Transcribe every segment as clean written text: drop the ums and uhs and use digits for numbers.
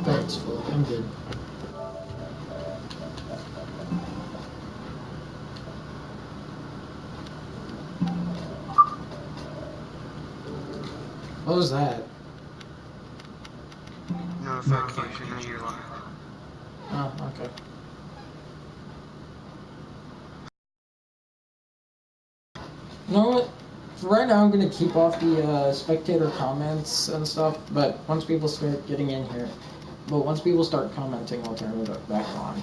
Thanks, Phil. I'm good. What was that? Notification that you're live. Oh, okay. You know what? For right now, I'm gonna keep off the spectator comments and stuff. But once people start getting in here, once people start commenting, I'll turn it back on.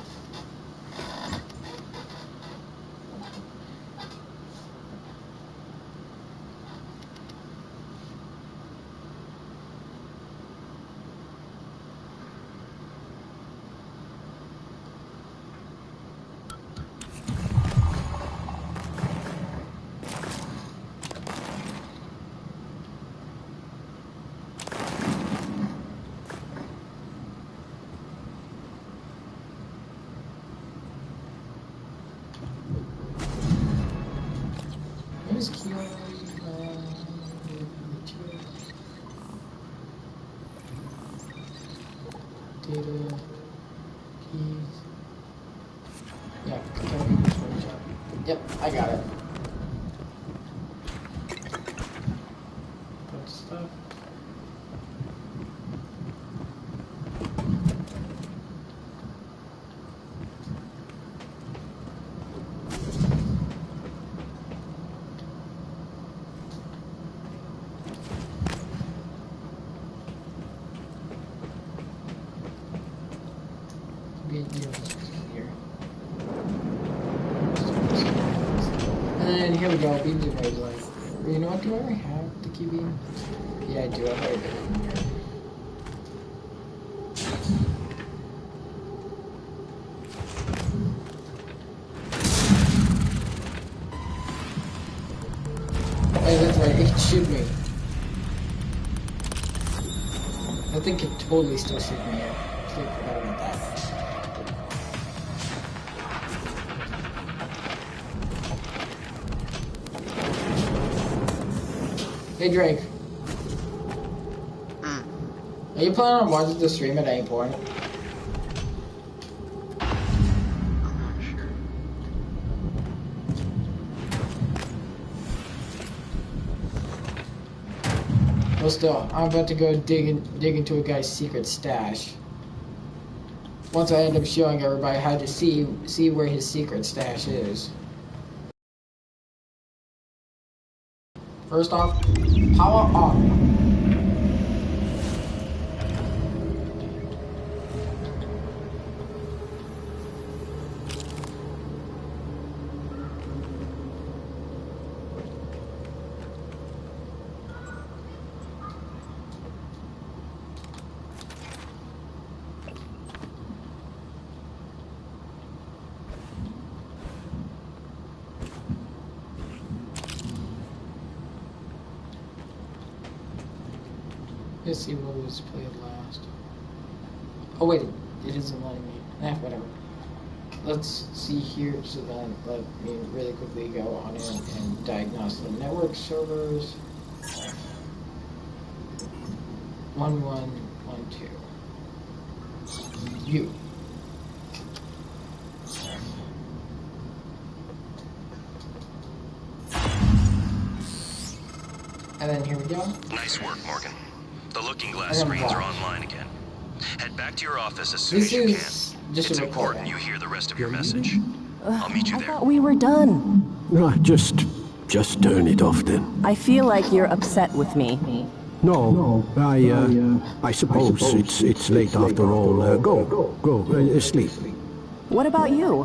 Where's Kiwi? Data. Keys. Yeah, yep, I got it. Put stuff. Here. And here we go. Beams and waves. Like, you know what? Do I already have the key beam? Yeah, I do. I've already got it in here. Hey, that's right. It can shoot me. I think it totally still shoot me. I totally forgot about that. Hey Drake. Are you planning on watching the stream at any point? I'm not sure. Well, still, I'm about to go dig into a guy's secret stash. Once I end up showing everybody how to see where his secret stash is. First off, power on. Let's see what was played last. Oh wait, it isn't letting me. Whatever. Let's see here, so then let me really quickly go on in and diagnose the network servers. 1112. You. And then here we go. Nice work, Morgan. The looking glass screens are online again. Head back to your office as soon This as you is can. just It's a important recording. you hear the rest of your message. I'll meet you I there. thought we were done. No, just turn it off then. I feel like you're upset with me. No, I suppose it's late after all. Go, sleep. What about you?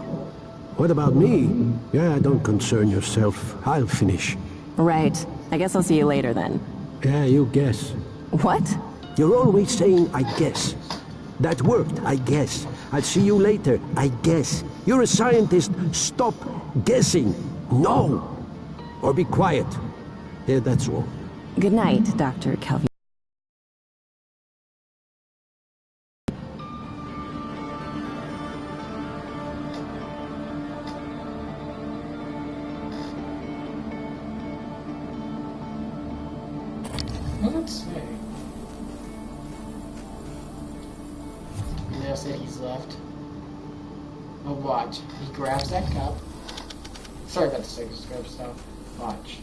What about me? Yeah, don't concern yourself. I'll finish. Right. I guess I'll see you later then. Yeah, you guess. What? You're always saying, I guess. That worked, I guess. I'll see you later, I guess. You're a scientist. Stop guessing. No. Or be quiet. Yeah, that's all. Good night, Dr. Calvi. Let's see. else that he's left. But watch. He grabs that cup. Sorry about the psychoscope stuff. Watch.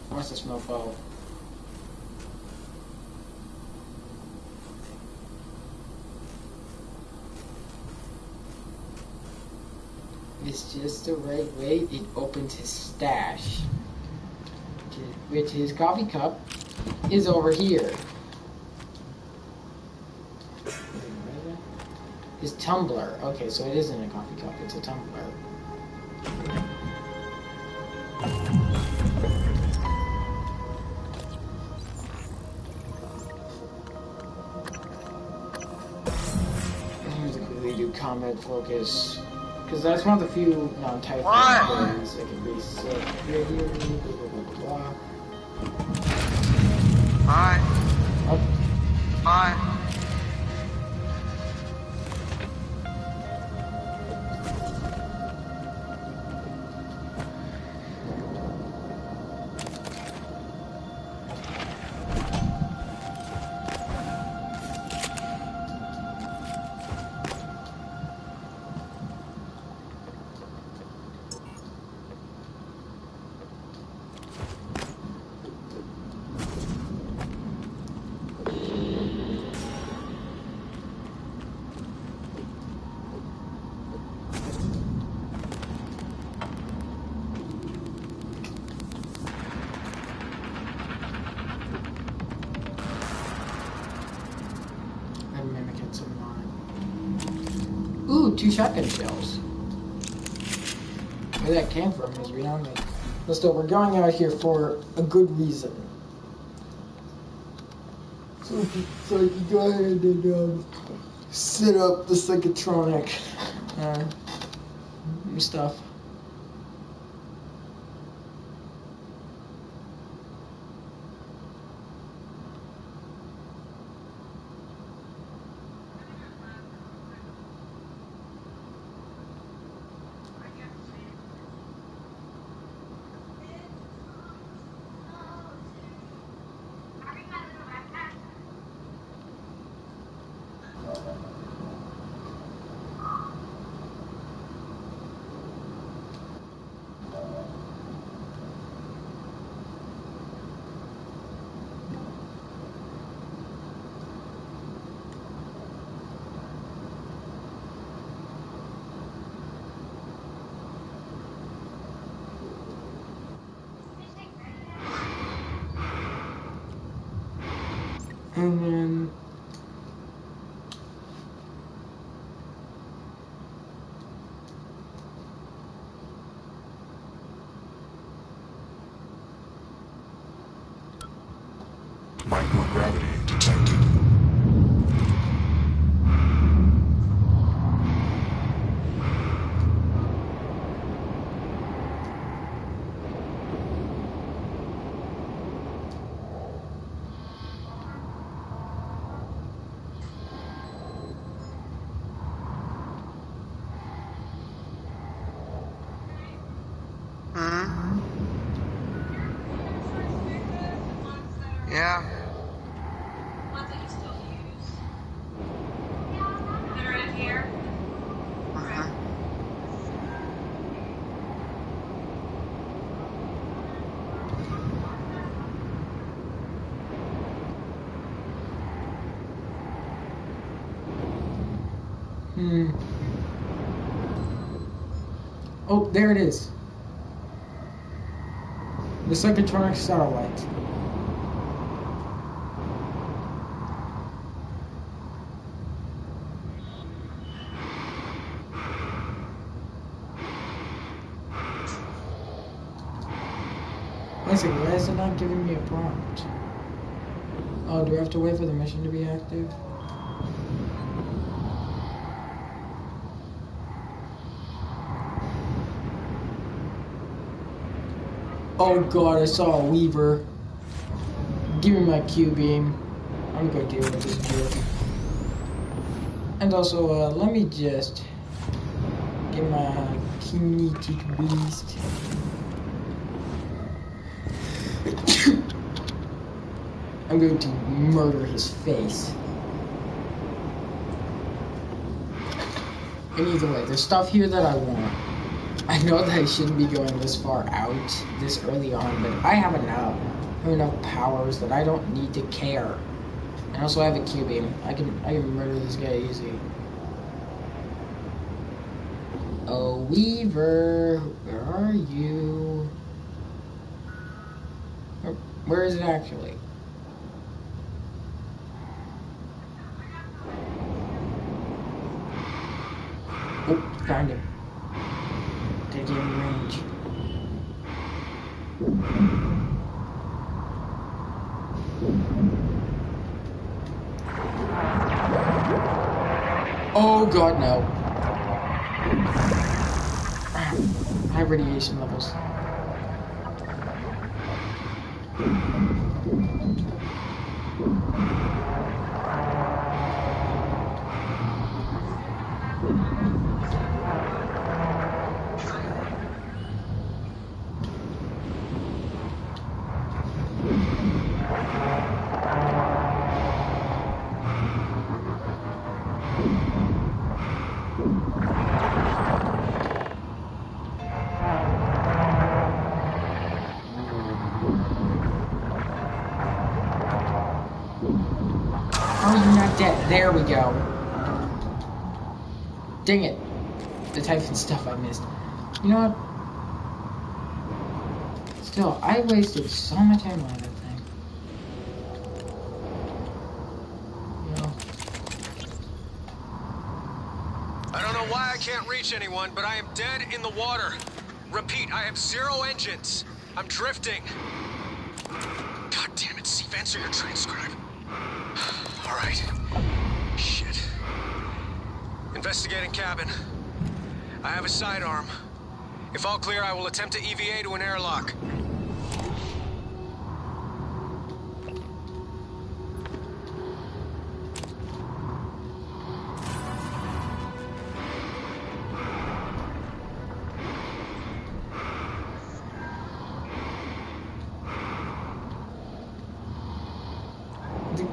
Watch this mofo. It's just the right way. It opens his stash. Which his coffee cup is over here. His tumbler. Okay, so it isn't a coffee cup, it's a tumbler. Here's a quickly do combat focus. Because that's one of the few non-type abilities that can be set here, blah, blah, blah. Bye. Oh. Bye. Ooh, 2 shotgun shells. Where that came from is beyond me. But still, we're going out here for a good reason. So you go ahead and set up the psychotronic stuff. And then microgravity detected. Yeah. Ones that you still use. That are in here. oh, there it is. The psychotronic satellite. Basically, why is it not giving me a prompt? Oh, do I have to wait for the mission to be active? Oh god, I saw a Weaver. Give me my Q-beam. I'm gonna go deal with this jerk. And also, let me just get my kinetic beast. I'm going to murder his face. And either way, there's stuff here that I want. I know that I shouldn't be going this far out this early on, but I have enough powers that I don't need to care. And also I have a Q-beam. I can murder this guy easy. Oh, Weaver, where are you? Where is it actually? Oh, found him. Did he in range? Oh god, no. High radiation levels. There we go. Dang it. The types of stuff I missed. You know what? Still, I wasted so much time on that thing. You know? I don't know why I can't reach anyone, but I am dead in the water. Repeat, I have 0 engines. I'm drifting. God damn it, Steve, answer your transcribe. All right. Shit. Investigating cabin. I have a sidearm. If all clear, I will attempt to EVA to an airlock.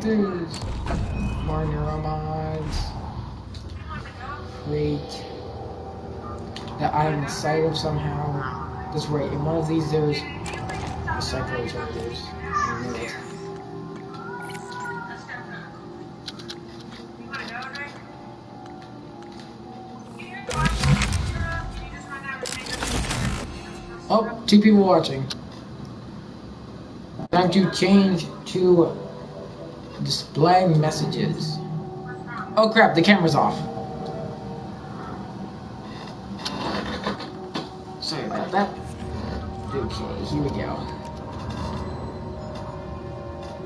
There's more neuromods. Great. That I'm in sight of somehow. That's right, in one of these there's a cyclo chargers. I knew it. Oh, 2 people watching. Time to change to display messages. Oh crap, the camera's off. Sorry about that. Okay, here we go.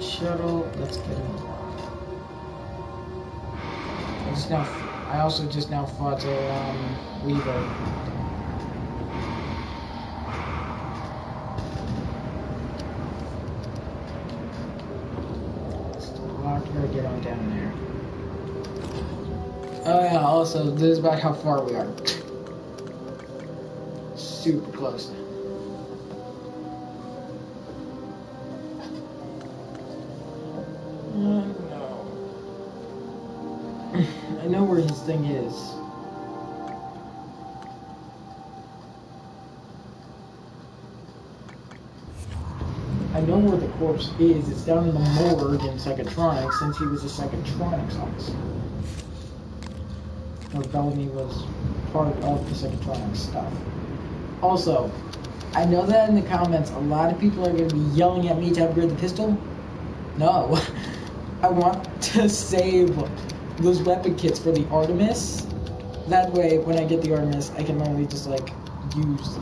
Shuttle, let's get him. I also just now fought a Weaver. Get on down there. Oh yeah, also, this is about how far we are. Super close. No. I know where his thing is. I know where the corpse is. It's down in the morgue in Psychotronics, since he was a Psychotronics officer. Or Bellamy was part of the Psychotronics stuff. Also, I know that in the comments, a lot of people are going to be yelling at me to upgrade the pistol. No. I want to save those weapon kits for the Artemis. That way, when I get the Artemis, I can only just, like, use...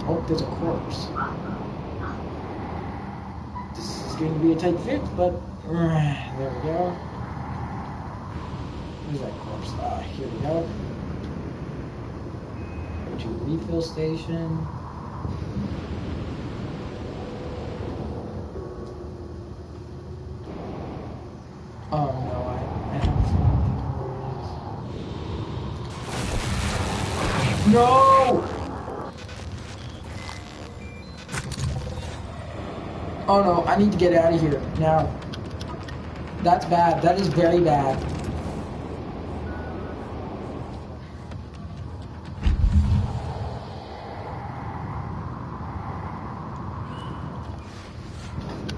Oh, there's a corpse. Going to be a tight fit, but there we go. Where's that corpse? Here we go. Go to refill station. Oh no, I haven't found it. No! Oh no, I need to get out of here now. That's bad. That is very bad.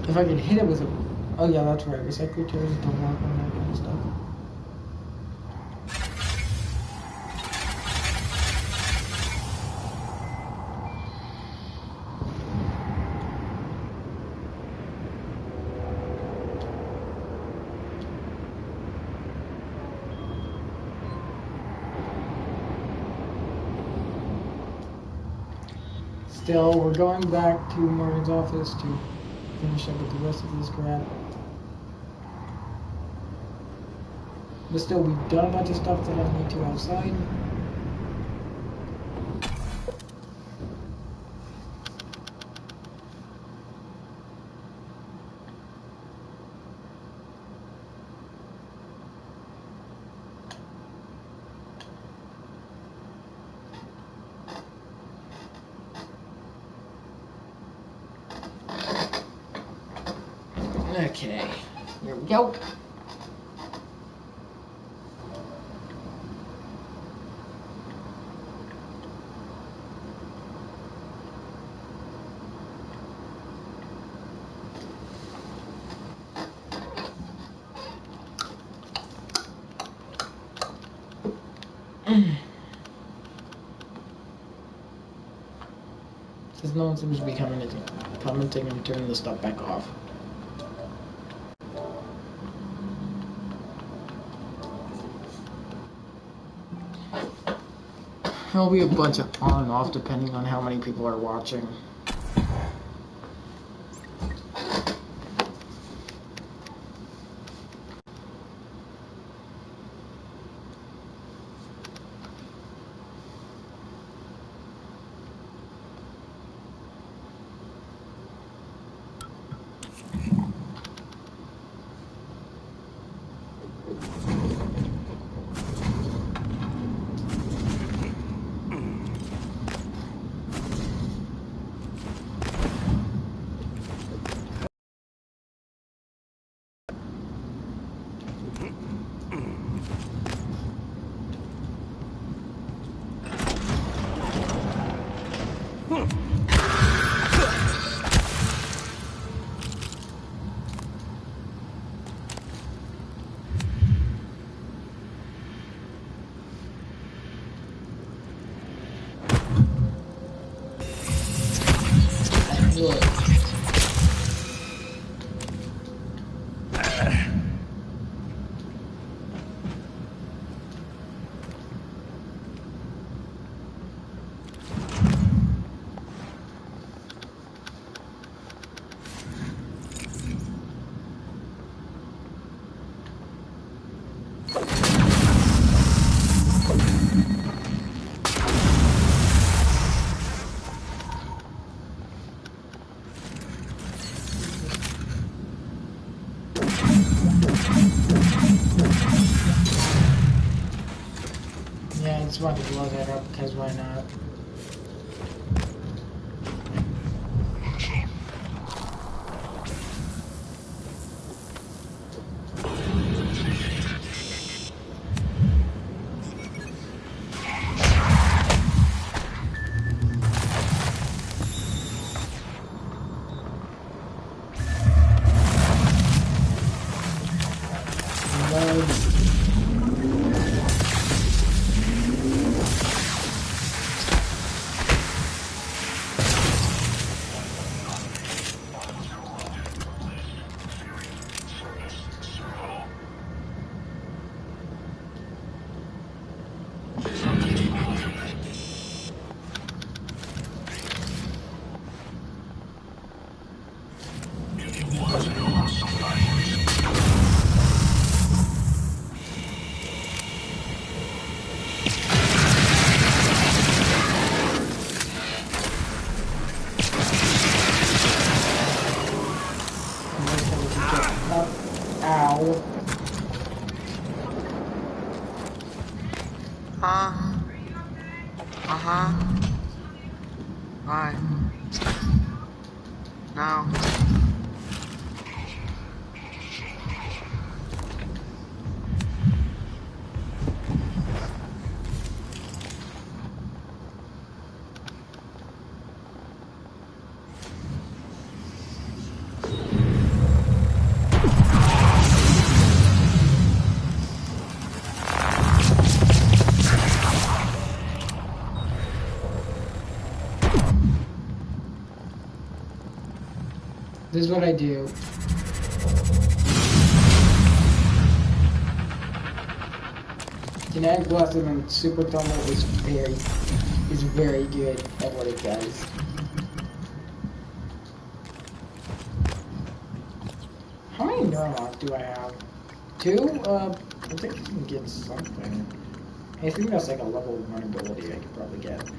If I could hit it with a... Oh yeah, that's right. Recycle materials don't work on that kind of stuff. Still, we're going back to Morgan's office to finish up with the rest of this crap. But still, we've done a bunch of stuff that I need to outside. Okay, here we go. Since no one seems to be commenting, I'm turning the stuff back off. There'll be a bunch of on and off depending on how many people are watching. I just wanted to blow that up because why not? Why? No. Here's what I do. Kinetic Blast and Super Tumble is very good at what it does. How many neurons do I have? 2? I think I can get something. I think that's like a level 1 ability I could probably get.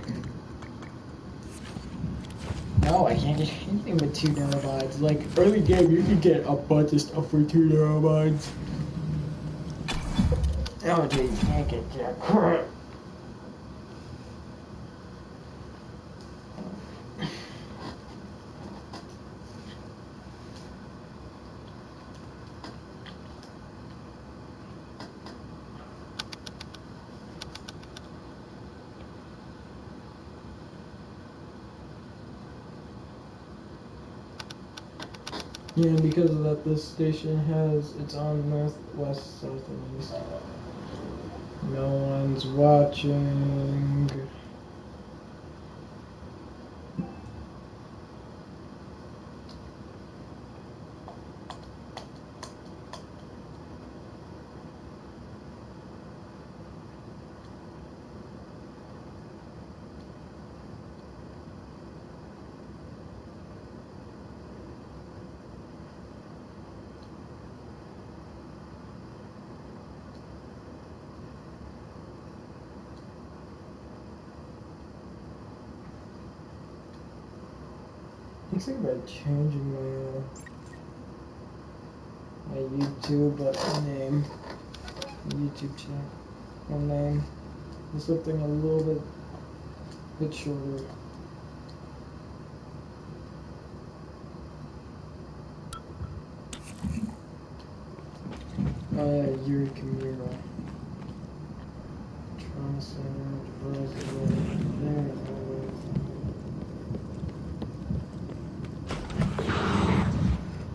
No, I can't get anything with 2 neuromods. Like, early game, you can get a bunch of stuff for 2 neuromods. Oh, dude, you can't get jack crap. Yeah, and because of that, this station has its own north, west, south, and east. No one's watching. I'm thinking about changing my YouTube name, YouTube channel name, to something a little bit shorter. Yuri Kimura. Trauma Center, Verizon, there it is.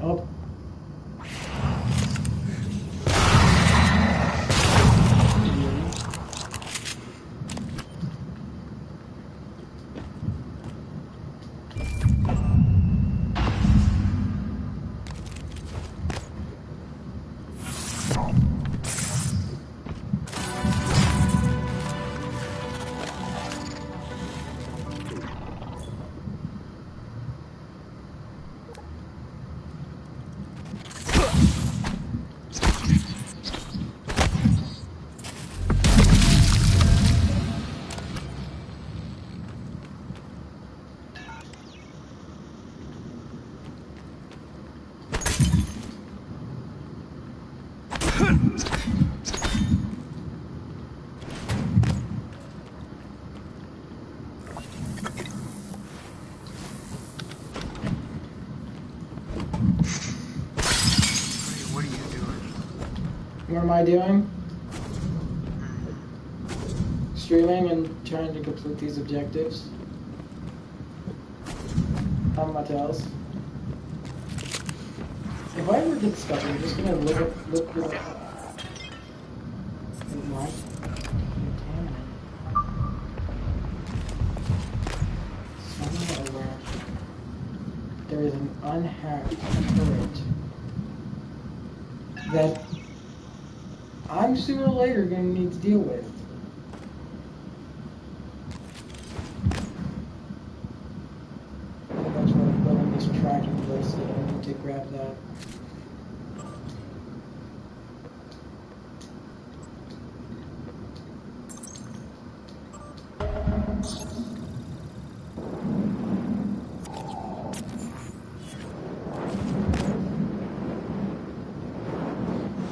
Oh. What are you doing? What am I doing? Streaming and trying to complete these objectives. Not much else. If I ever get stuck, I'm just gonna look at what? Somewhere there is an unhacked turret that I'm sooner or later gonna need to deal with. That's why I'm building this tracking bracelet. I need to grab that.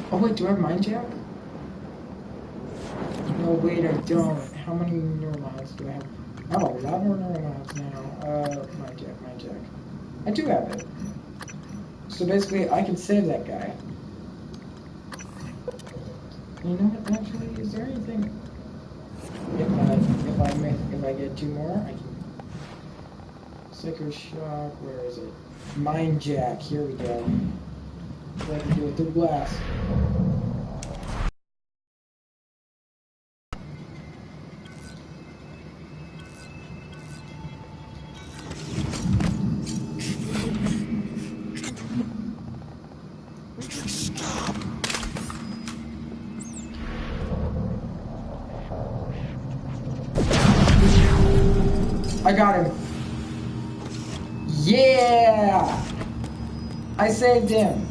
Oh wait, do I have Mind Jack? No, wait, I don't. How many neurons do I have? I have a lot more neurons now. Mind Jack. I do have it. So basically, I can save that guy. You know what? Actually, is there anything? If I get 2 more, I can. Psycho Shock. Where is it? Mind Jack. Here we go. What I can do with the glass. I got him. Yeah! I saved him.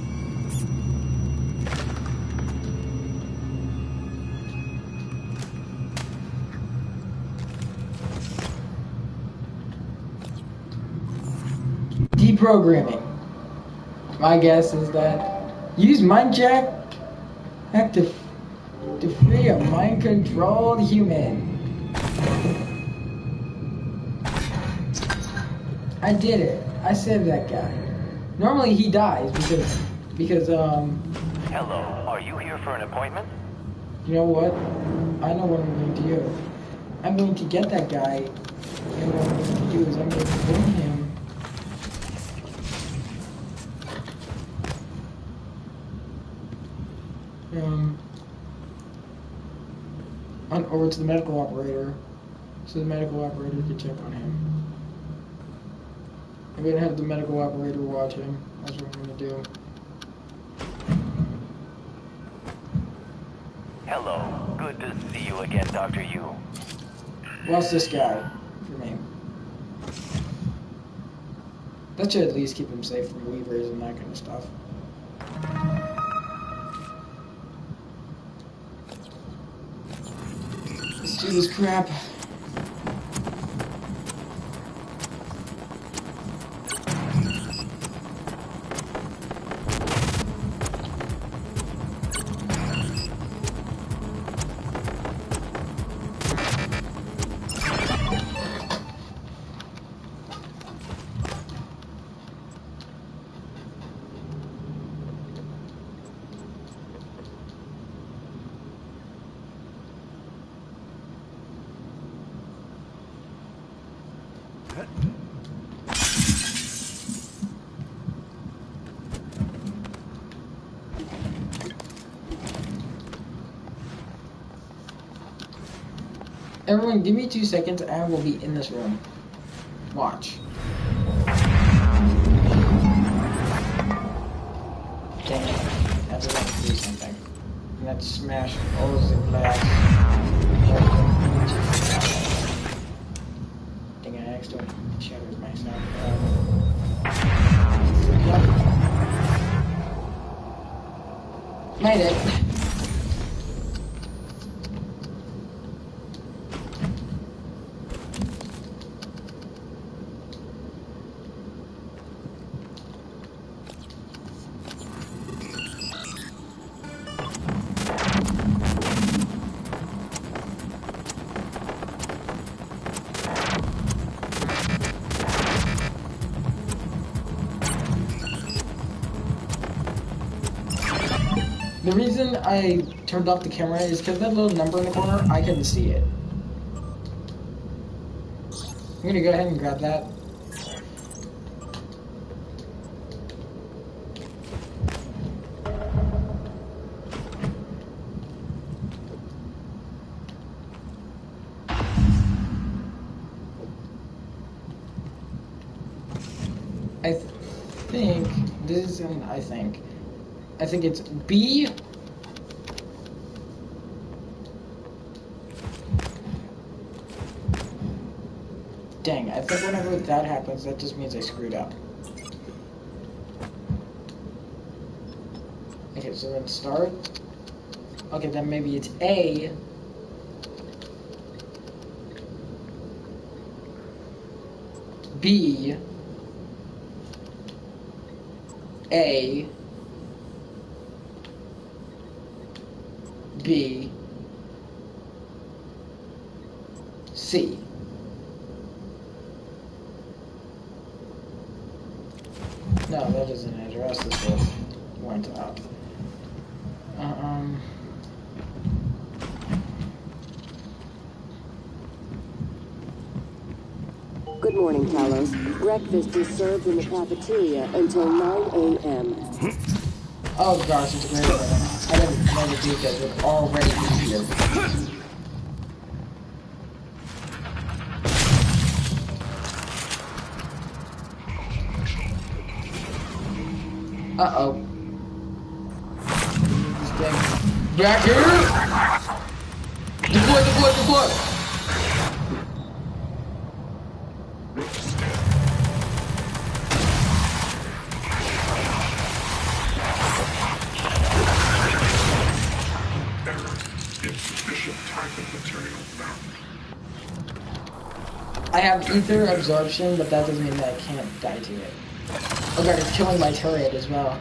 Deprogramming. My guess is that use Mindjack to free a mind-controlled human. I did it. I saved that guy. Normally he dies because Hello, are you here for an appointment? you know what? I know what I'm going to do. I'm going to get that guy, and what I'm going to do is I'm going to bring him on over to the medical operator, so the medical operator can check on him. I'm gonna have the medical operator watch him. That's what I'm gonna do. Hello, good to see you again, Dr. Yu. What's this guy for me? That should at least keep him safe from weavers and that kind of stuff. Let's do this crap. Everyone, give me 2 seconds and I will be in this room. Watch. Dang it. I have to do something. And let's smash all of the glass. Dang it, I accidentally shattered myself. Made it. The reason I turned off the camera is because that little number in the corner, I couldn't see it. I'm gonna go ahead and grab that. I think this isn't, I think it's B. Dang, I think whenever that happens, that just means I screwed up. Okay, so then start. Okay, then maybe it's A. B. A. B. C. No, that isn't an address. This just went up. Good morning, Talos. Breakfast is served in the cafeteria until 9 a.m. Oh gosh, it's great. I didn't know the details would already be here. Uh-oh. Back here! Deploy, deploy, deploy! I have ether absorption, but that doesn't mean that I can't die to it. Oh god, it's killing my turret as well.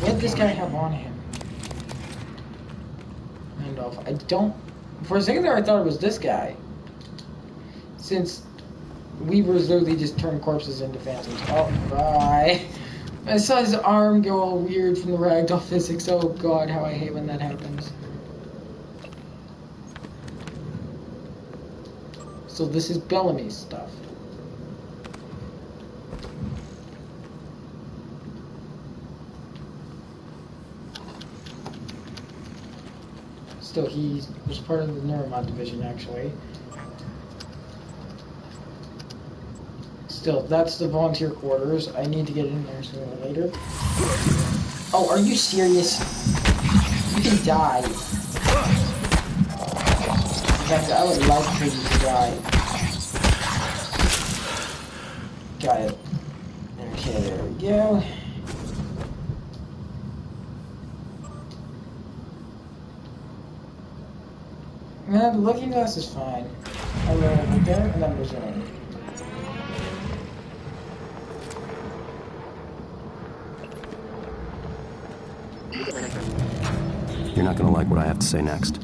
What did this guy have on him? Randolph. I don't... For a second there I thought it was this guy. Since Weavers literally just turned corpses into phantoms. Oh, bye. I saw his arm go all weird from the ragdoll physics. Oh god, how I hate when that happens. So this is Bellamy's stuff. Still, he was part of the Neuromod division, actually. Still, that's the volunteer quarters. I need to get in there sooner or later. Oh, are you serious? You can die. In fact, I would like for you to die. Got it. Okay, there we go. Man, the looking glass is fine. I'll go over there and then resume. You're not gonna like what I have to say next.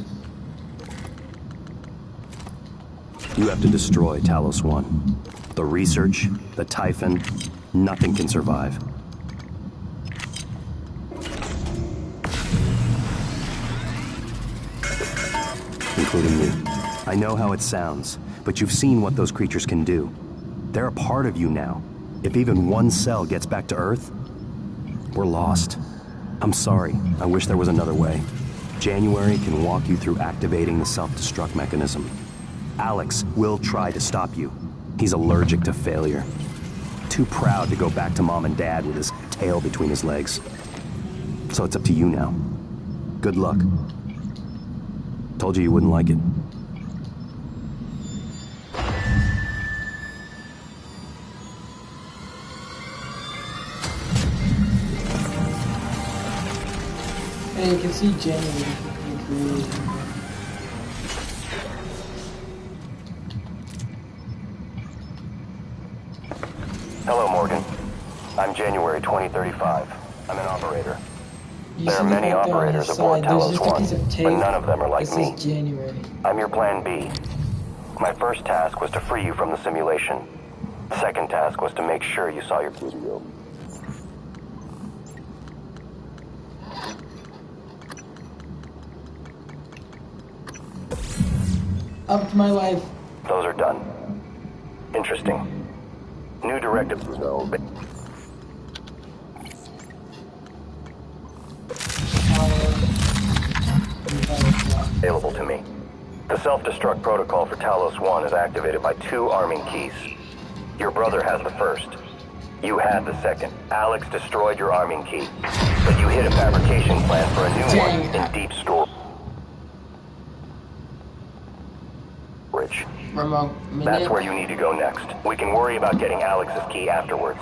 You have to destroy Talos 1. The research, the Typhon, nothing can survive. Including you. I know how it sounds, but you've seen what those creatures can do. They're a part of you now. If even one cell gets back to Earth, we're lost. I'm sorry. I wish there was another way. January can walk you through activating the self-destruct mechanism. Alex will try to stop you. He's allergic to failure. Too proud to go back to Mom and Dad with his tail between his legs. So it's up to you now. Good luck. Told you wouldn't like it. And you can see January created. Hello, Morgan. I'm January 2035. I'm an operator. There are many operators aboard Talos 1, but none of them are like me. January. I'm your plan B. My first task was to free you from the simulation. The second task was to make sure you saw your video. Up to my life. Those are done. Interesting. New directive though. Available to me. The self-destruct protocol for Talos 1 is activated by 2 arming keys. Your brother has the first. You had the second. Alex destroyed your arming key, but you hid a fabrication plan for a new one in deep storage. That's where you need to go next. We can worry about getting Alex's key afterwards.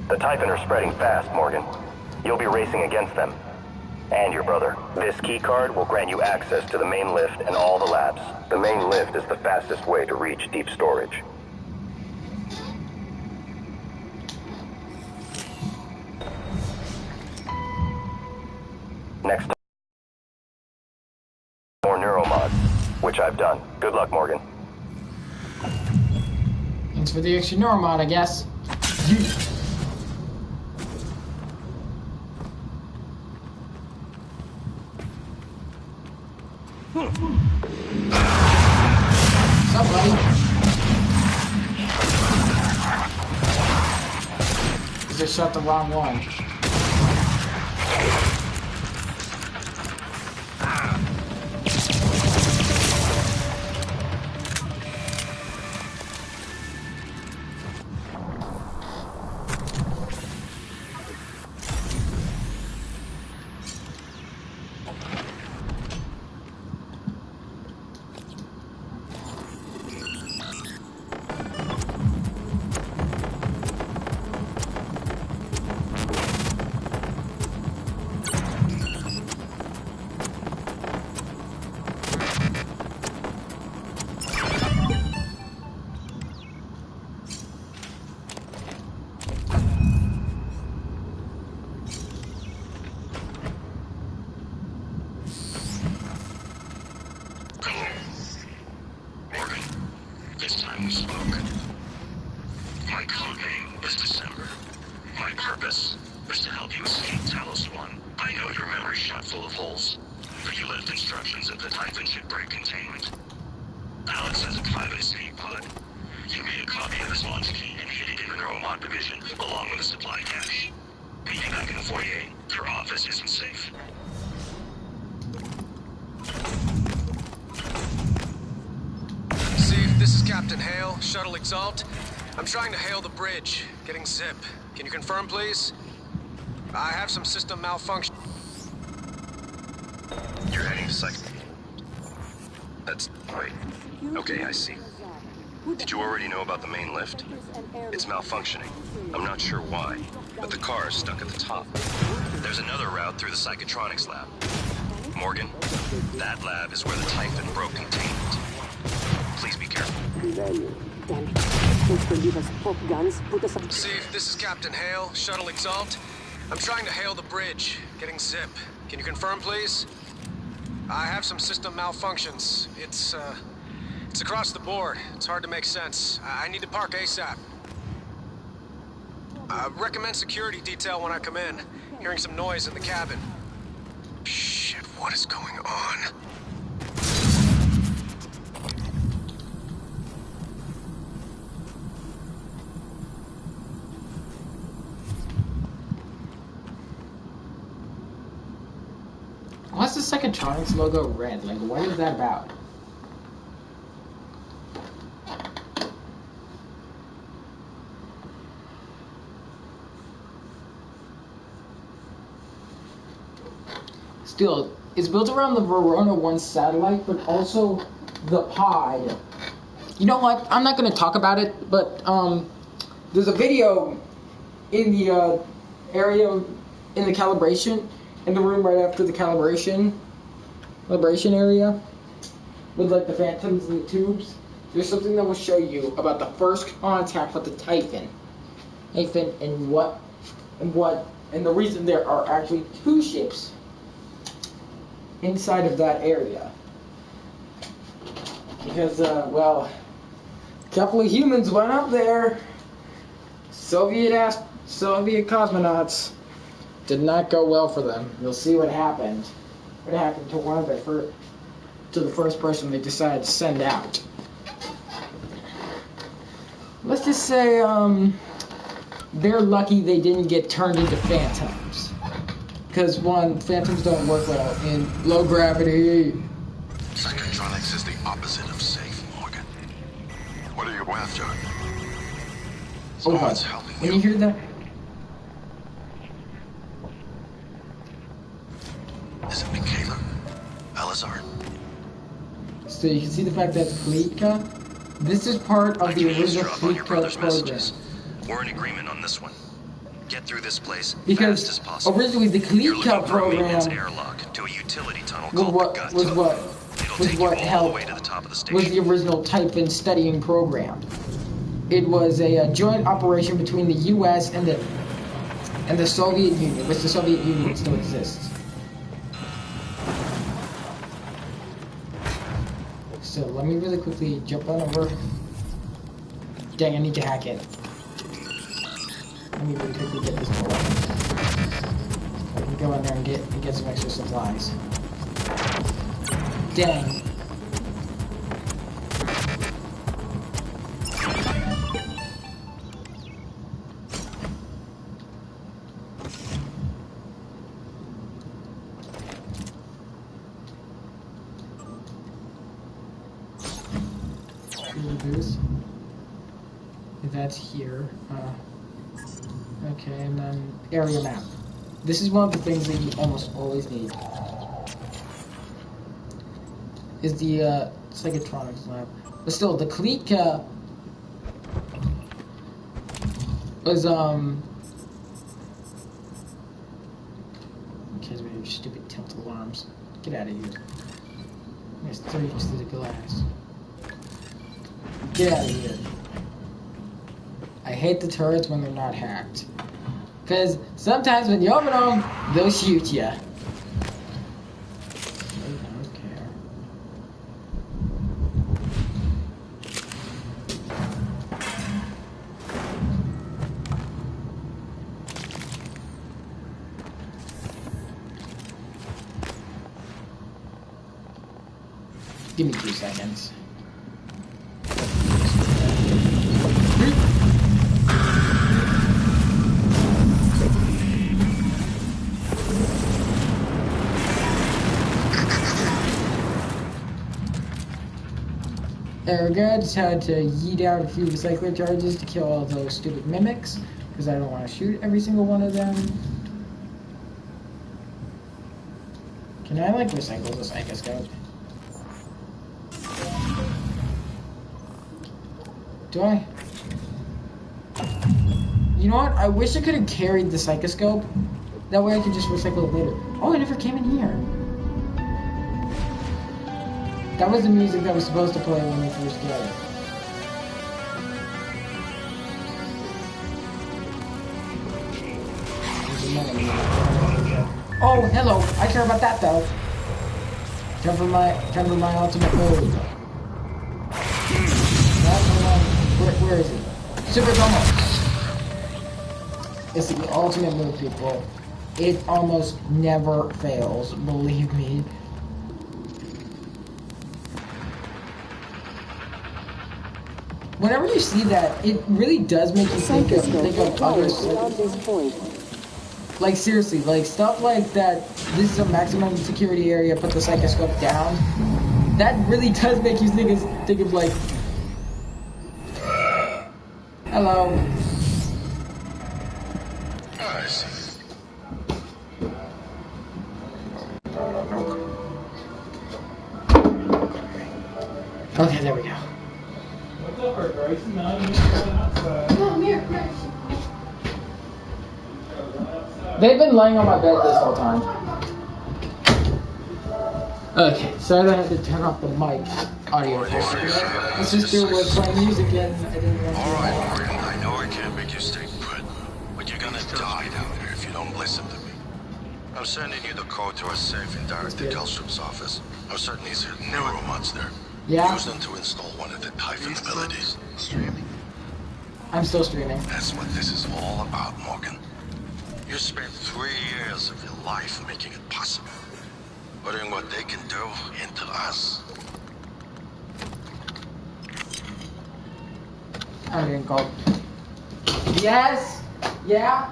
The Typhon are spreading fast, Morgan. You'll be racing against them. And your brother. This key card will grant you access to the main lift and all the labs. The main lift is the fastest way to reach deep storage. Next, more neuromods, which I've done. Good luck, Morgan. Thanks for the extra neuromod, I guess. What's up, buddy? I just shot the wrong one. help you escape Talos 1. I know your memory's shot full of holes, but you left instructions that the Typhon should break containment. Alex has a private escape pod. You made a copy of his launch key and hid it in the Neuromod division, along with a supply cache. Meet you back in the foyer. Your office isn't safe. Steve, this is Captain Hale, Shuttle Exalt. I'm trying to hail the bridge, getting zip. Can you confirm, please? I have some system malfunction. You're heading to Psych. That's... wait. Okay, I see. Did you already know about the main lift? It's malfunctioning. I'm not sure why, but the car is stuck at the top. There's another route through the psychotronics lab. Morgan, that lab is where the Typhon broke containment. Please be careful. Damn it. Supposed to leave us pop guns, put us up. Steve, this is Captain Hale, Shuttle Exalt. I'm trying to hail the bridge, getting zip. Can you confirm, please? I have some system malfunctions. It's across the board. It's hard to make sense. I need to park ASAP. Recommend security detail when I come in. Hearing some noise in the cabin. Shit, what is going on? Why's the Psychotronics logo red? Like, what is that about? Still, it's built around the Verona 1 satellite, but also the pod. You know what? I'm not going to talk about it, but there's a video in the area in the calibration, in the room right after the calibration area, with like the phantoms and the tubes. There's something that will show you about the first contact with the Typhon, and the reason there are actually 2 ships inside of that area. Because, well, a couple of humans went up there. Soviet cosmonauts. Did not go well for them. You'll see what happened. What happened to one of to the first person they decided to send out. Let's just say, they're lucky they didn't get turned into phantoms. Because, one, phantoms don't work well in low gravity. Psychotronics is the opposite of safe, Morgan. What are you after? Someone's helping you. When you hear that? Is it Michaela? Alizar? So you can see the fact that Fleetka. This is part of the original Fleetka program. We're in agreement on this one. Get through this place because fast as possible. Originally the Fleetka program airlock to a utility tunnel was what helped to the top of the station. Was the original Typhon studying program. It was a joint operation between the U.S. and the Soviet Union, which the Soviet Union still exists. So let me really quickly jump on over. Dang, I need to hack it. Let me really quickly get this door. I can go in there and get some extra supplies. Dang. That's here. Okay, and then area map. This is one of the things that you almost always need. Is the Psychotronics lab. But still, the Fleetka was kids with your stupid tilt alarms. Get out of here. I'm gonna throw you to the glass. Get out of here. I hate the turrets when they're not hacked. Because sometimes when you open them, they'll shoot you. I don't care. Give me 2 seconds. There we go. I just had to yeet out a few recycler charges to kill all those stupid mimics, because I don't want to shoot every single one of them. Can I, like, recycle the psychoscope? Do I? You know what? I wish I could have carried the psychoscope. That way I could just recycle it later. Oh, I never came in here. That was the music that was supposed to play when we first got it. Oh, hello. I care about that though. Time for my ultimate move. Where is it? Super Domo. It's the ultimate move, people. It almost never fails, believe me. Whenever you see that, it really does make you think of others. Like seriously, like stuff like that. This is a maximum security area. Put the psychoscope down. That really does make you think of like, hello. I see. Okay, there we go. They've been laying on my bed this whole time. Okay, sorry that I had to turn off the mic audio. Let's just do it playing music and I didn't want to. Alright, Morgan, I know I can't make you stay put, but you're gonna die down there if you don't listen to me. I'm sending you the code to a safe in Director Kellstrom's office. I'm certain he's hidden neuromods there. Yeah. Use them to install one of the Typhon abilities. Streaming? I'm still streaming. That's what this is all about, Morgan. You spent 3 years of your life making it possible. Putting what they can do into us. I'm getting called. Yes? Yeah?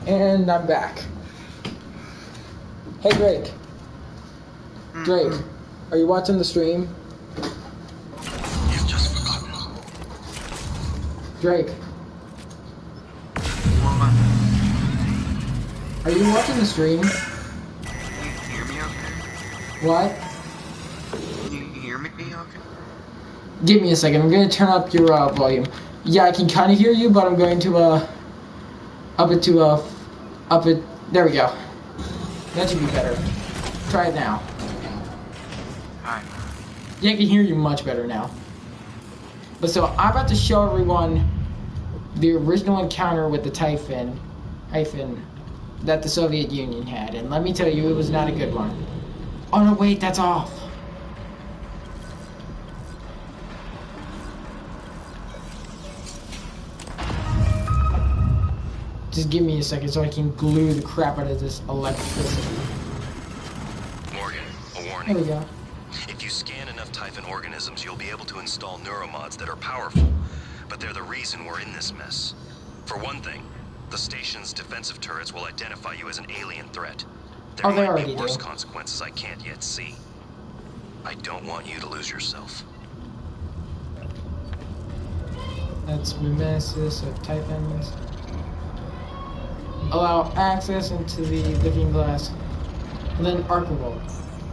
And I'm back. Hey Drake. Drake, are you watching the stream? You've just forgotten. Drake. What? Are you watching the stream? Can you hear me okay? What? Can you hear me okay? Give me a second. I'm going to turn up your volume. Yeah, I can kind of hear you, but I'm going to up it. There we go. That should be better. Try it now. Hi. Yeah, I can hear you much better now. But so I'm about to show everyone the original encounter with the Typhon that the Soviet Union had, and let me tell you, it was not a good one. Oh no, wait, that's off. Just give me a second so I can glue the crap out of this electricity. Morgan, a warning. There we go. If you scan enough Typhon organisms, you'll be able to install neuromods that are powerful, but they're the reason we're in this mess. For one thing, the station's defensive turrets will identify you as an alien threat. There They might already be worse do. consequences I can't yet see. I don't want you to lose yourself. That's Mimesis of Typhons. Allow access into the Looking Glass. And then Archival.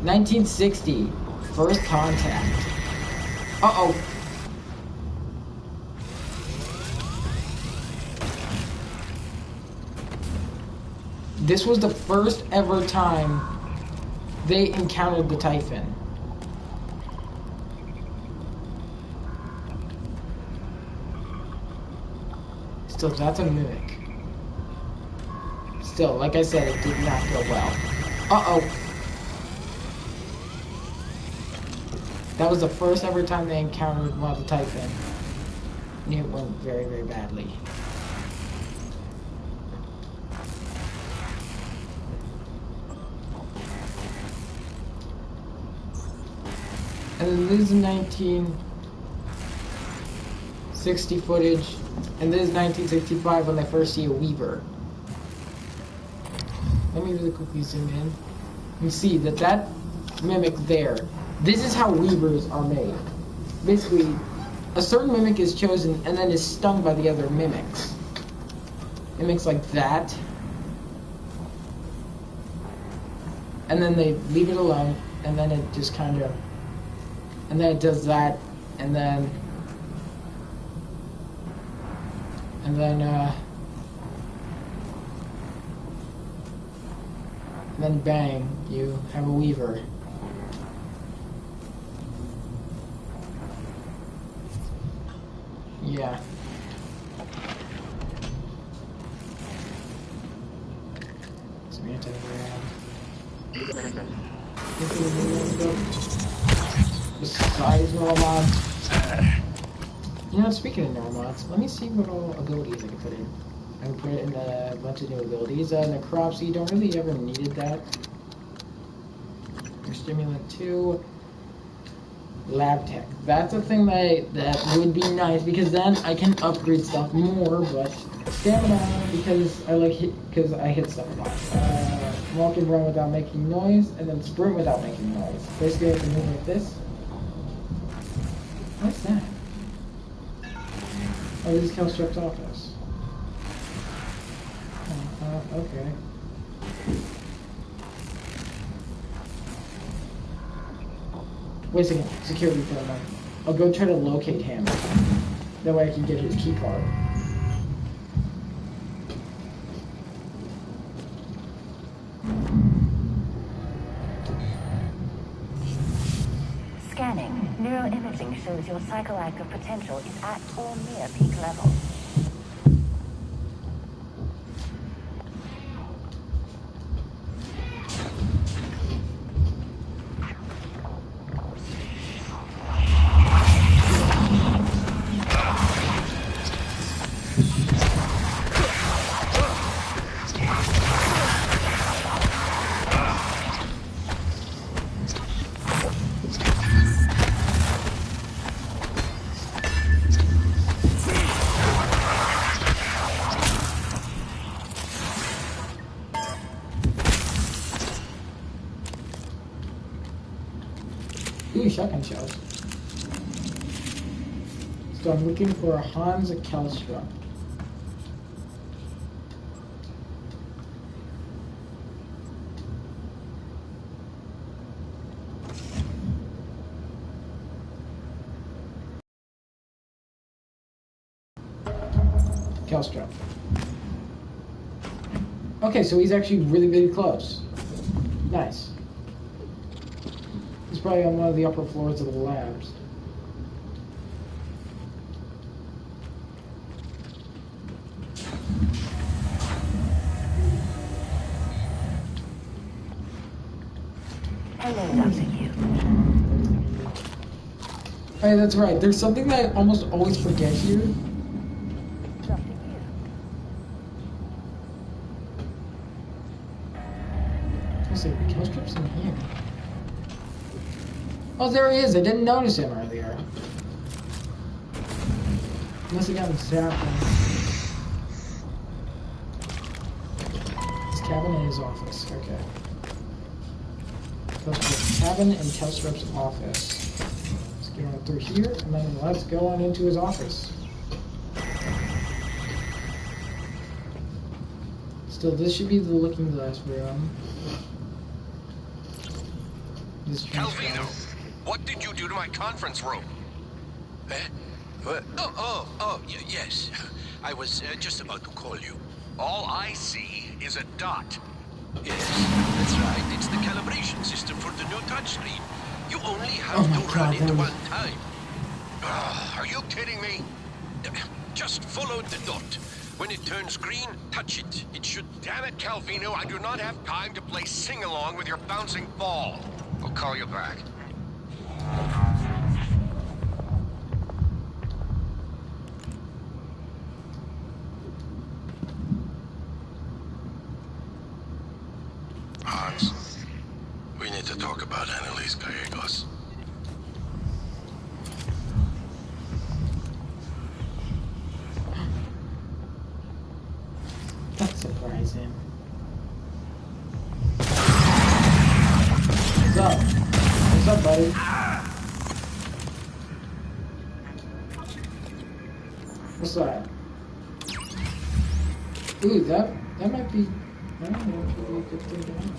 1960. First contact. Uh-oh. This was the first ever time they encountered the Typhon. Still, that's a mimic. Still, like I said, it did not go well. Uh-oh. That was the first ever time they encountered one of the Typhon. And it went very, very badly. And then this is 1960 footage, and this is 1965 when they first see a Weaver. Let me really quickly zoom in. You see that mimic there. This is how Weavers are made. Basically, a certain mimic is chosen and then is stung by the other mimics. Mimics like that. And then they leave it alone, and then it just kind of... And then it does that, and then bang, you have a Weaver. Yeah. Some anti-grav. Besides normal mods. You know, speaking of normal mods, let me see what all abilities I can put in. I can put in a bunch of new abilities. Necropsy, don't really ever needed that. Stimulant 2. Lab Tech. That's a thing that would be nice, because then I can upgrade stuff more, but stamina, because I hit stuff a lot. Walk and run without making noise, and then sprint without making noise. Basically I can move like this. What's that? Oh, this is Kelstrup's office. Okay. Wait a second, security thermal. I'll go try to locate him. That way I can get his key card. Scanning. Neuroimaging shows your psychoactive potential is at or near peak level. Ooh, shotgun shells. So I'm looking for a Hans Kelstrup. Kelstrup. Okay, so he's actually really, really close. Nice. He's probably on one of the upper floors of the labs. Hello, Dr. Yu. Hey, that's right. There's something that I almost always forget here. Dr. Yu. Let's see, Kelstrup's in here. Oh, there he is. I didn't notice him earlier. Must have gotten zapped. His cabin and his office. Okay. Kelstrup's cabin and Kelstrup's office. Let's get on through here, and then let's go on into his office. Still, this should be the looking glass room. This Calvino, what did you do to my conference room? What? Yes. I was just about to call you. All I see is a dot. Yes, that's right. It's the calibration system for the new touchscreen. You only have to run it one time. Are you kidding me? Just follow the dot. When it turns green, touch it. It should... Damn it, Calvino, I do not have time to play sing-along with your bouncing ball. I'll call you back. Hans, we need to talk about Annalise Gallegos. That's surprising. What's up? What's up, buddy? What's that? Ooh, that might be... I don't know, it would be a good thing to have.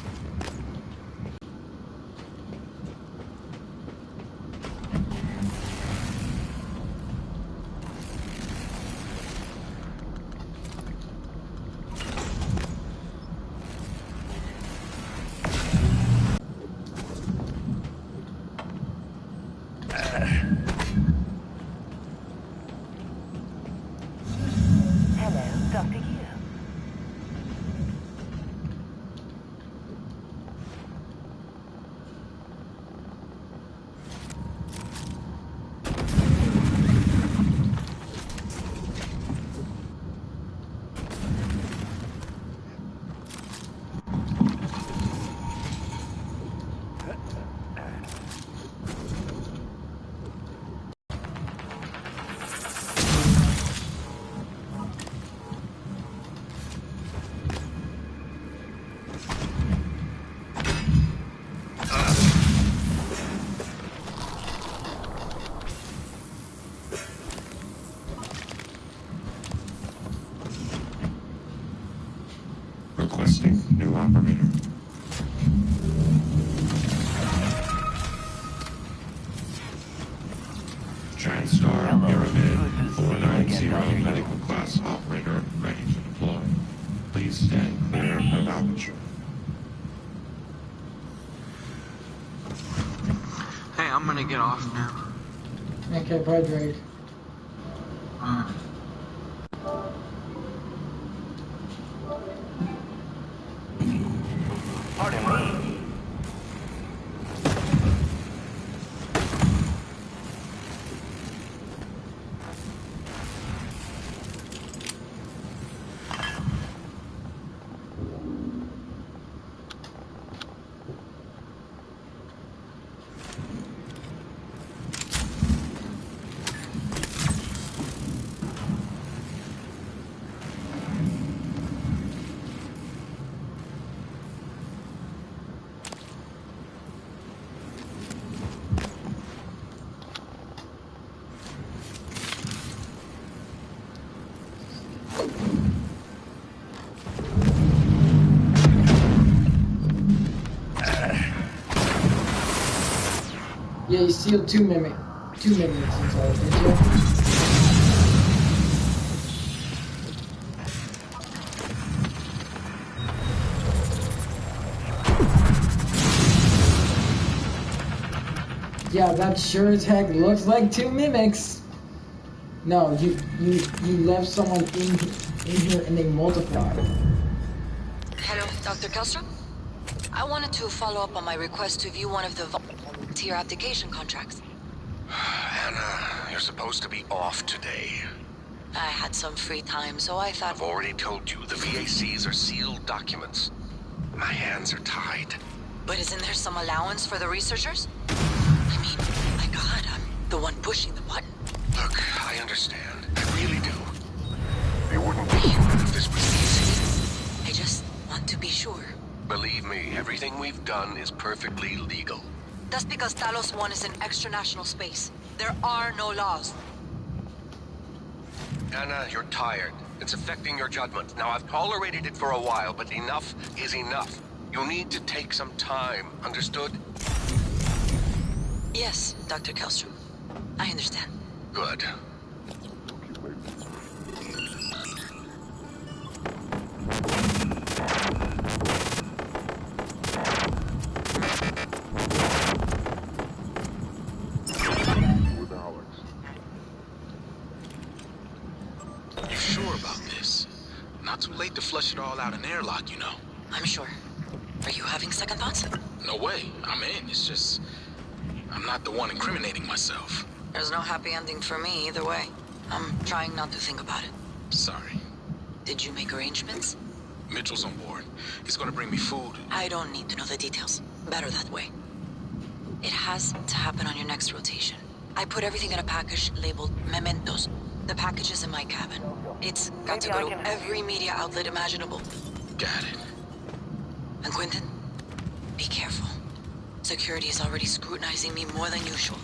Hello, Dr. Yu. Requesting new operator. TranStar Pyramid 490 medical class operator ready to deploy. Please stand clear of aperture. Hey, I'm gonna get off now. Okay, Bradley. Pardon me. Yeah, you sealed two mimics inside, did you? Yeah, that sure as heck looks like two mimics. No, you left someone in here and they multiplied. Hello, Dr. Kellstrom? I wanted to follow up on my request to view one of the volunteer application contracts. Anna, you're supposed to be off today. I had some free time, so I thought... I've already told you, the VACs are sealed documents. My hands are tied. But isn't there some allowance for the researchers? I mean, my God, I'm the one pushing the button. Look, I understand. I really do. It wouldn't be human if this was easy. I just want to be sure. Believe me, everything we've done is perfectly legal. That's because Talos 1 is in extranational space. There are no laws. Anna, you're tired. It's affecting your judgment. Now, I've tolerated it for a while, but enough is enough. You need to take some time, understood? Yes, Dr. Kellstrom. I understand. Good. You sure about this? late to flush it all out in airlock, you know. I'm sure. Are you having second thoughts? No way. I'm in. It's just... I'm not the one incriminating myself. There's no happy ending for me either way. I'm trying not to think about it. Sorry. Did you make arrangements? Mitchell's on board. He's gonna bring me food. I don't need to know the details. Better that way. It has to happen on your next rotation. I put everything in a package labeled mementos. The package is in my cabin. It's got to go to every media outlet imaginable. Got it. And Quentin, be careful. Security is already scrutinizing me more than usual.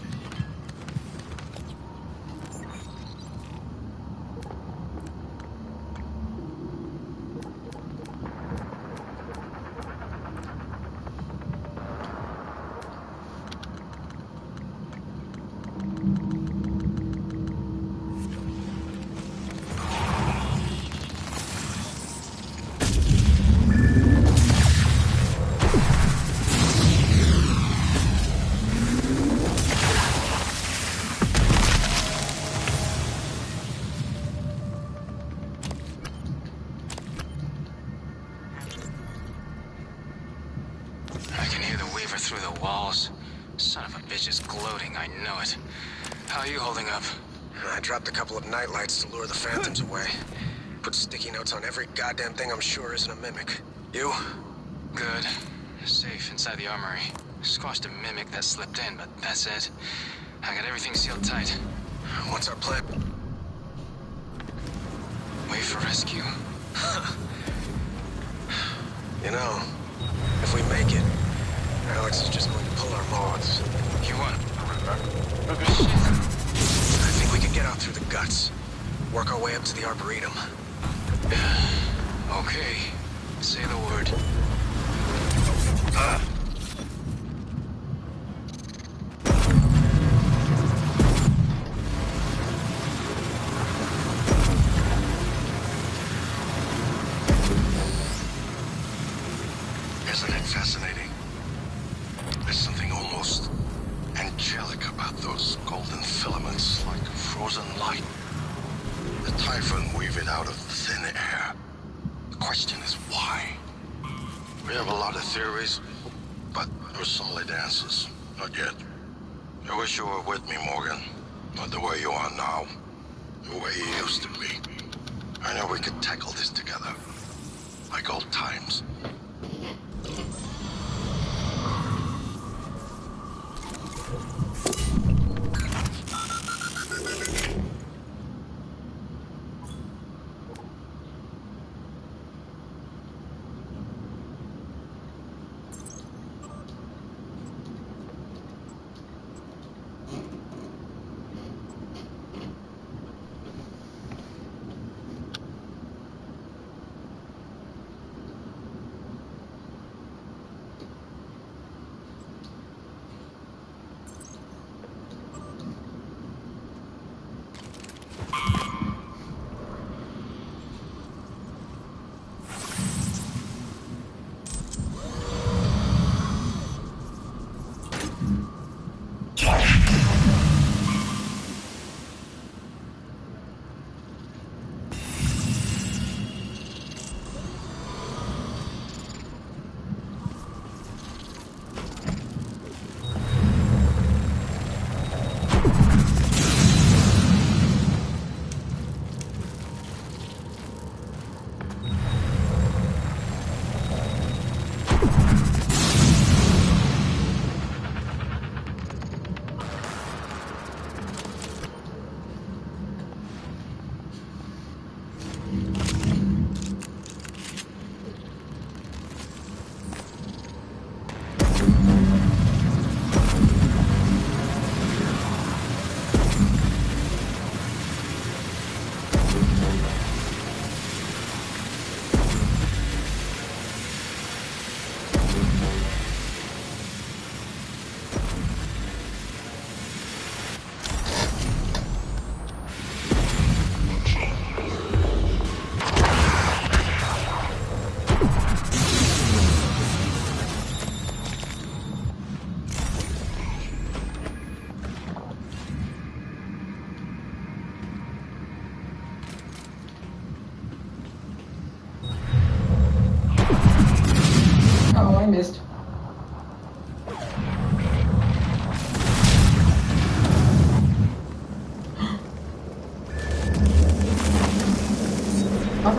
Through the walls. Son of a bitch is gloating, I know it. How are you holding up? I dropped a couple of nightlights to lure the phantoms away. Put sticky notes on every goddamn thing I'm sure isn't a mimic. You? Good. Safe inside the armory. Squashed a mimic that slipped in, but that's it. I got everything sealed tight. What's our plan? Wait for rescue. You know, if we make it, Alex is just going to pull our mods. You want? I think we can get out through the guts. Work our way up to the Arboretum. Okay. Say the word. Isn't it fascinating? There's something almost angelic about those golden filaments, like frozen light. The Typhon weave it out of thin air. The question is why? We have a lot of theories, but no solid answers. Not yet. I wish you were with me, Morgan. Not the way you are now. The way you used to be. I know we could tackle this together. Like old times.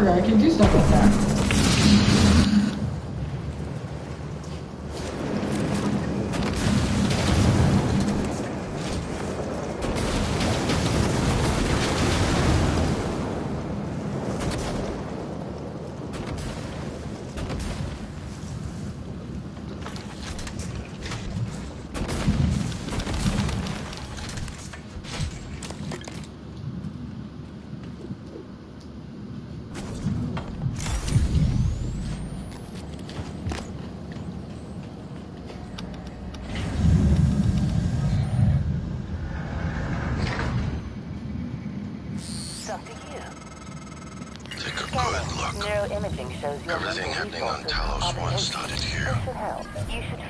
forgot I can do stuff like that. Neuroimaging shows your Everything happening on Talos 1 started here.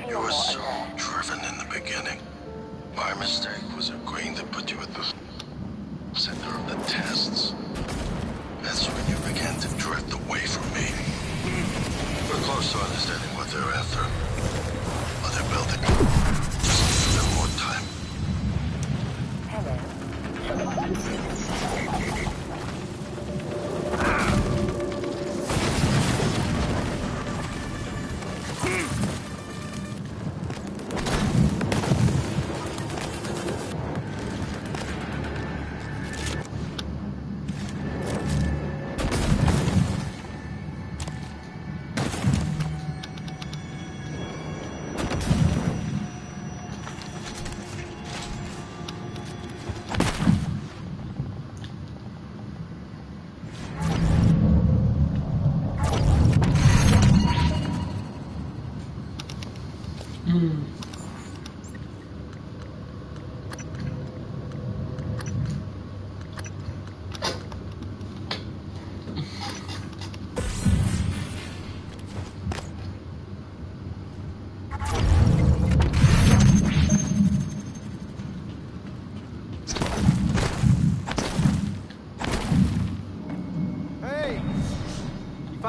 You were so driven in the beginning. My mistake was agreeing to put you at the center of the tests. That's when you began to drift away from me. We're close to understanding what they're after. What they're building. Just give them more time.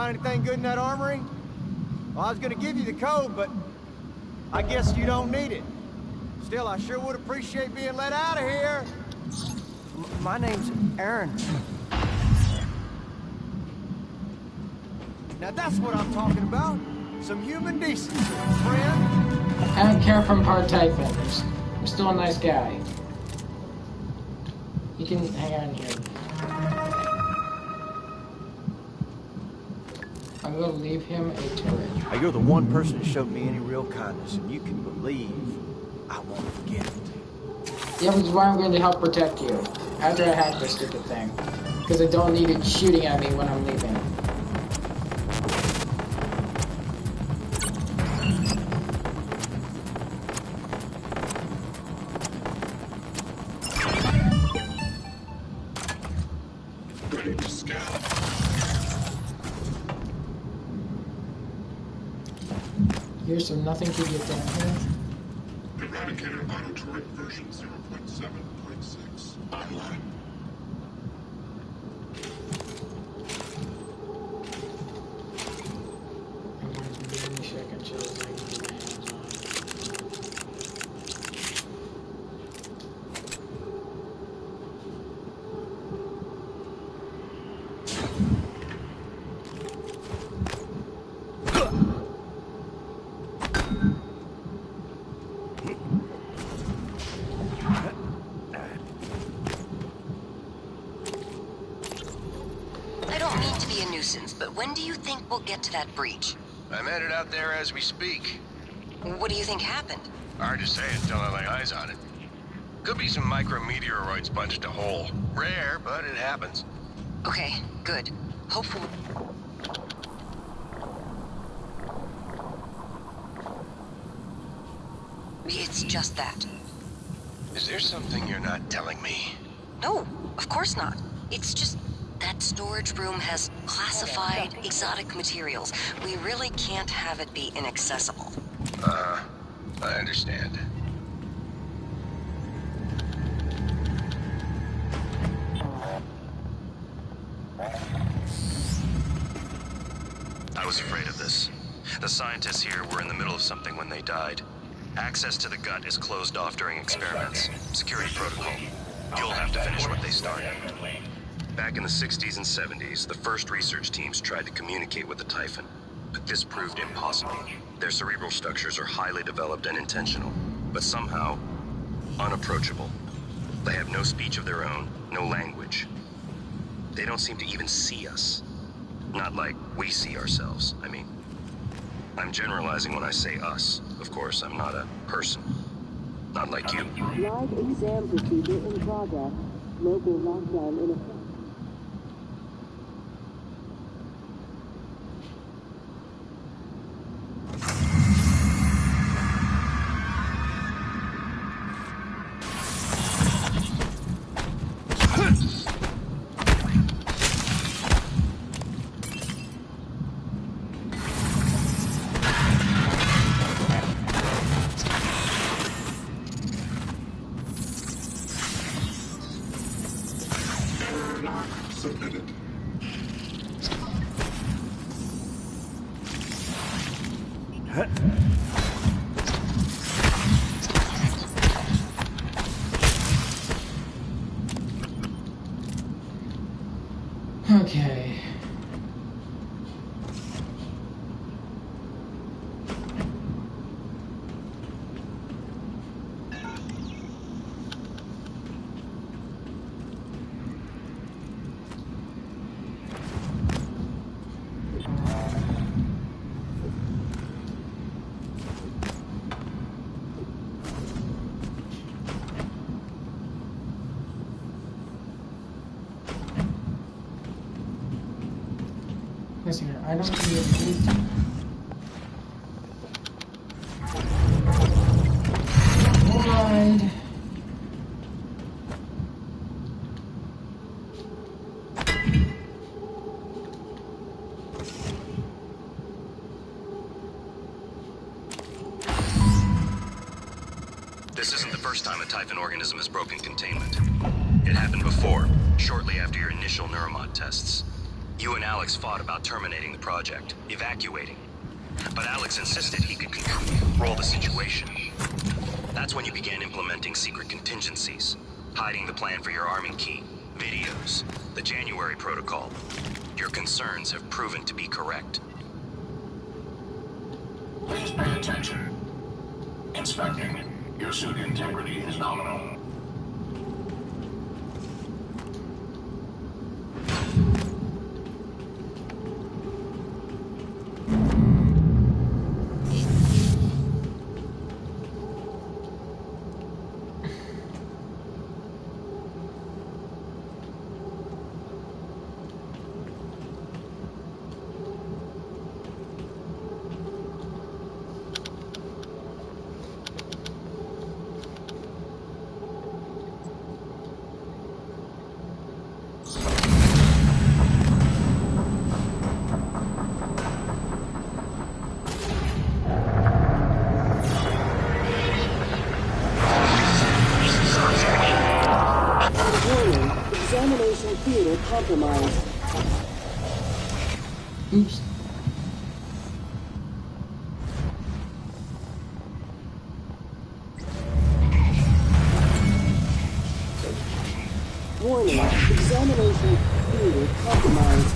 Anything good in that armory? Well, I was gonna give you the code, but I guess you don't need it. Still, I sure would appreciate being let out of here. My name's Aaron. Now that's what I'm talking about. Some human decency, friend. I don't care if I'm part Typhon. I'm still a nice guy. You can hang on here. I'm gonna leave him a turret. Now, you're the one person that showed me any real kindness, and you can believe I won't forget it. Yeah, which is why I'm going to help protect you after I hack this stupid thing, because I don't need it shooting at me when I'm leaving. Ready to scout. Here's some nothing to get down here. Eradicator Autoturret version 0.7.6 online. I'm going to really check and chill as I can get my hands on. But when do you think we'll get to that breach? I'm headed out there as we speak. What do you think happened? Hard to say until I lay eyes on it. Could be some micrometeoroids punched a hole. Rare, but it happens. Okay, good. Hopefully... It's just that. Is there something you're not telling me? No, of course not. It's just... that storage room has classified exotic materials. We really can't have it be inaccessible. I understand. I was afraid of this. The scientists here were in the middle of something when they died. Access to the gut is closed off during experiments. Security protocol. You'll have to finish what they started. Back in the 60s and 70s, the first research teams tried to communicate with the Typhon, but this proved impossible. Their cerebral structures are highly developed and intentional, but somehow unapproachable. They have no speech of their own, no language. They don't seem to even see us. Not like we see ourselves, I mean. I'm generalizing when I say us. Of course, I'm not a person. Not like you. Live exam procedure in progress. Local lockdown in effect. Okay. Listen here, I don't need to. Alright. This isn't the first time a Typhon organism has broken containment. It happened before, shortly after your initial neuromod tests. You and Alex fought about terminating the project, evacuating. But Alex insisted he could control the situation. That's when you began implementing secret contingencies, hiding the plan for your arming key, videos, the January protocol. Your concerns have proven to be correct. Please pay attention. Inspecting. Your suit integrity is nominal. Examination theater compromised. Oops. Warning, examination theater compromised.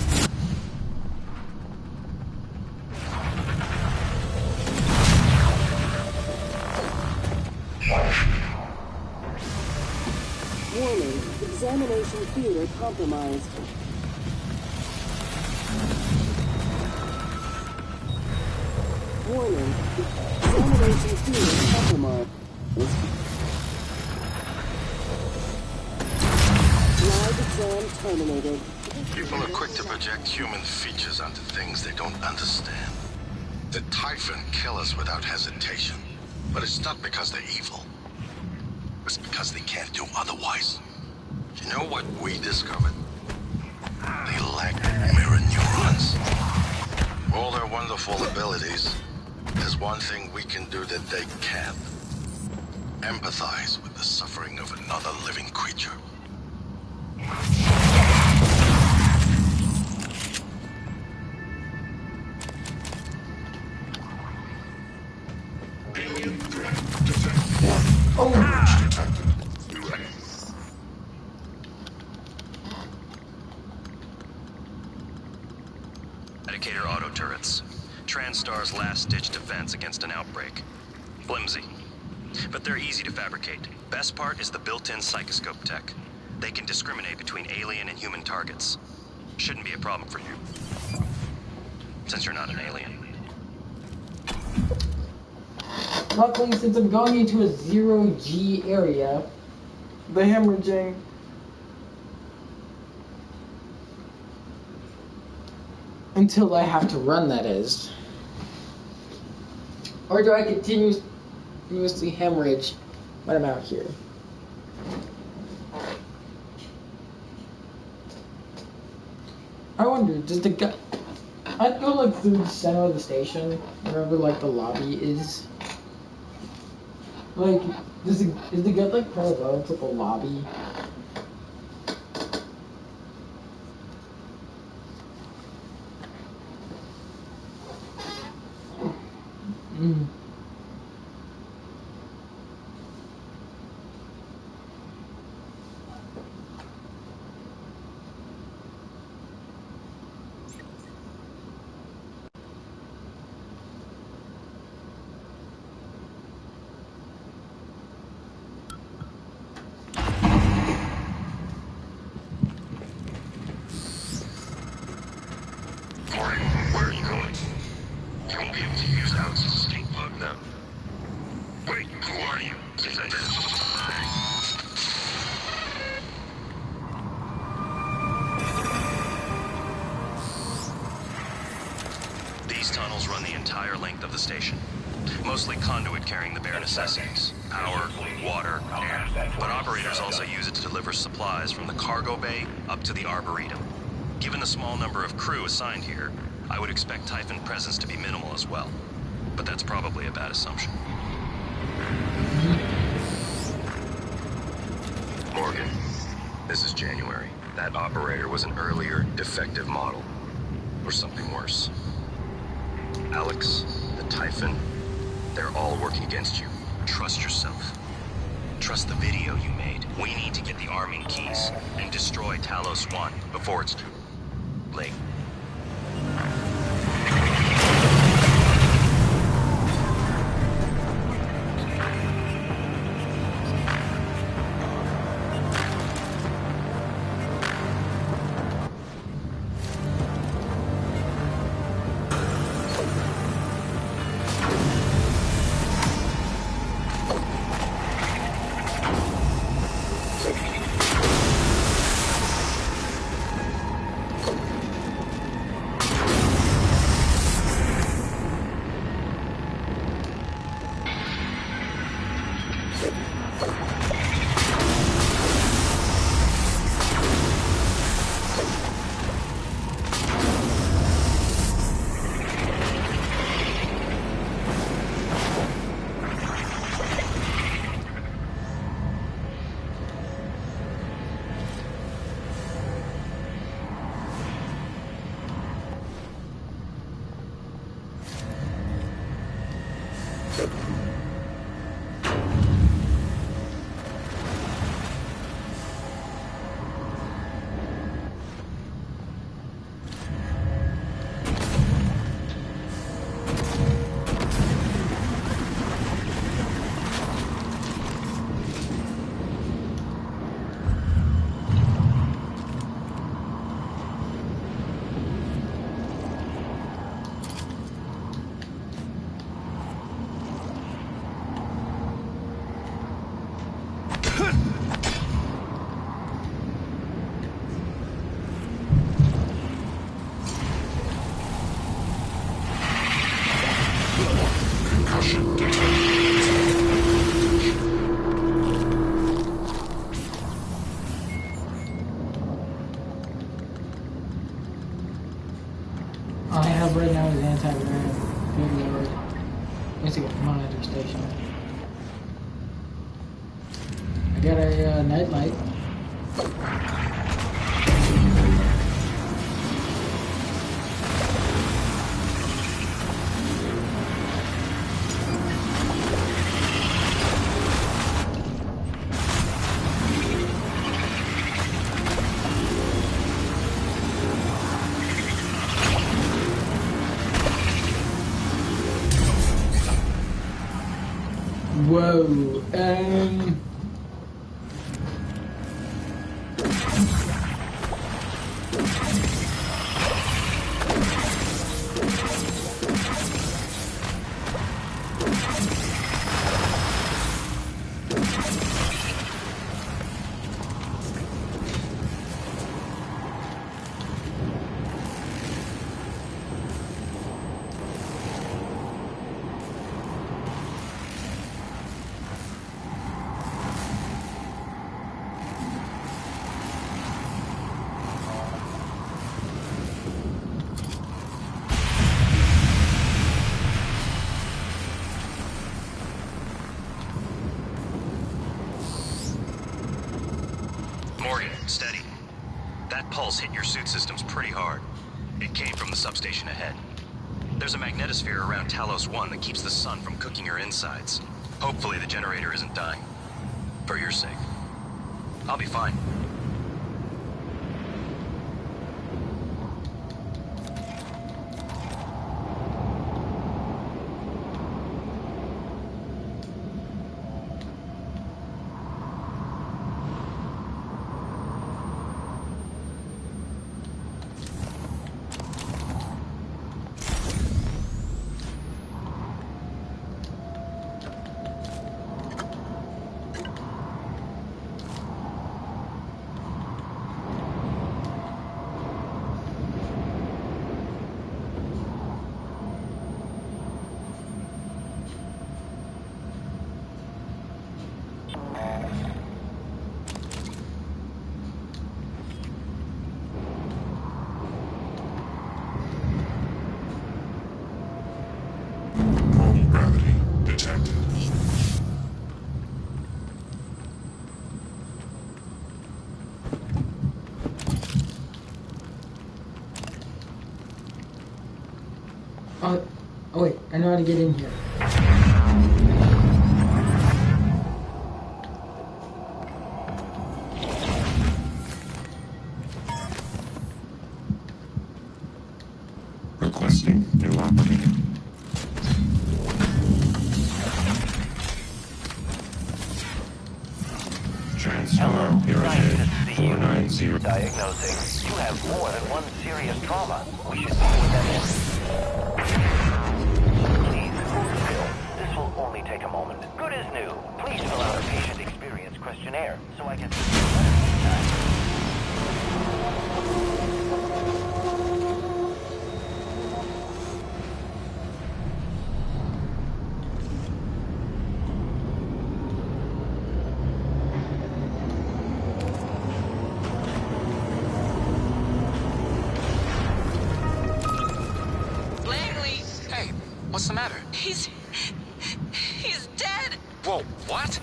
Warning, examination theater compromised. Warning, examination theater compromised. Live exam terminated. People are quick to project human features onto things they don't understand. The Typhon kill us without hesitation, but it's not because they're evil. It's because they can't do otherwise. You know what we discovered? They lack mirror neurons. All their wonderful abilities, there's one thing we can do that they can't. Empathize with the suffering of another living creature. Vindicator auto turrets. TranStar's last-ditch defense against an outbreak. Flimsy. But they're easy to fabricate. Best part is the built-in psychoscope tech. They can discriminate between alien and human targets. Shouldn't be a problem for you. Since you're not an alien. Luckily, since I'm going into a zero-G area, the hemorrhaging until I have to run, that is. Or do I continuously hemorrhage when I'm out here? I wonder, does the guy... I'd go like through the center of the station, wherever like the lobby is. Like, is the gut like parallel to the lobby? Mm. Where are you going? You won't be able to use Alex's escape pod now. Wait, who are you? Please identify. These tunnels run the entire length of the station. Mostly conduit carrying the bare necessities. Power, water, air. But operators also use it to deliver supplies from the cargo bay up to the Arboretum. Given the small number of crew assigned here, I would expect Typhon presence to be minimal as well. But that's probably a bad assumption. Morgan, this is January. That operator was an earlier, defective model. Or something worse. Alex, the Typhon, they're all working against you. Trust yourself. Trust the video you made. We need to get the arming keys and destroy Talos 1 before it's too late. All I have right now is anti-grav. Good lord. Let's see what monitor station. I got a nightlight. So, Morgan, steady. That pulse hit your suit systems pretty hard. It came from the substation ahead. There's a magnetosphere around Talos 1 that keeps the sun from cooking your insides. Hopefully the generator isn't dying. For your sake. I'll be fine. Normal gravity detected. oh wait, I know how to get in here. Requesting new operator. TranStar Pyramid 490. Diagnosing. You have more than one serious trauma. We should deal with that in. Please, hold still. This will only take a moment. Good as new. Please fill out a patient experience questionnaire so I can... What's the matter? He's dead. Whoa, what?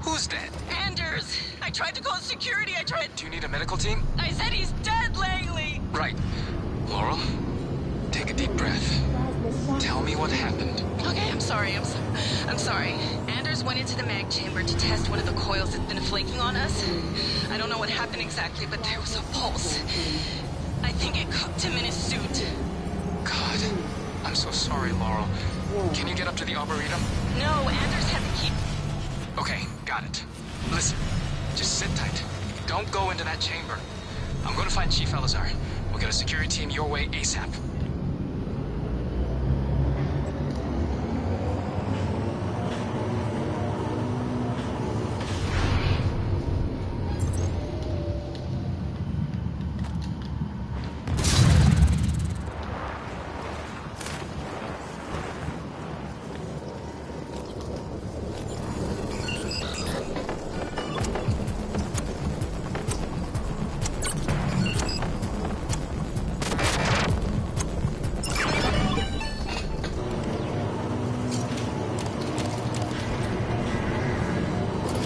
Who's dead? Anders. I tried to call security. Do you need a medical team? I said he's dead, Langley. Right. Laurel, take a deep breath. Tell me what happened. Okay, I'm sorry. I'm sorry. Anders went into the mag chamber to test one of the coils that's been flaking on us. I don't know what happened exactly, but there was a pulse. I think it cooked him in his suit. God. I'm so sorry, Laurel. Can you get up to the Arboretum? No, Anders had to keep... Okay, got it. Listen, just sit tight. Don't go into that chamber. I'm going to find Chief Elazar. We'll get a security team your way ASAP.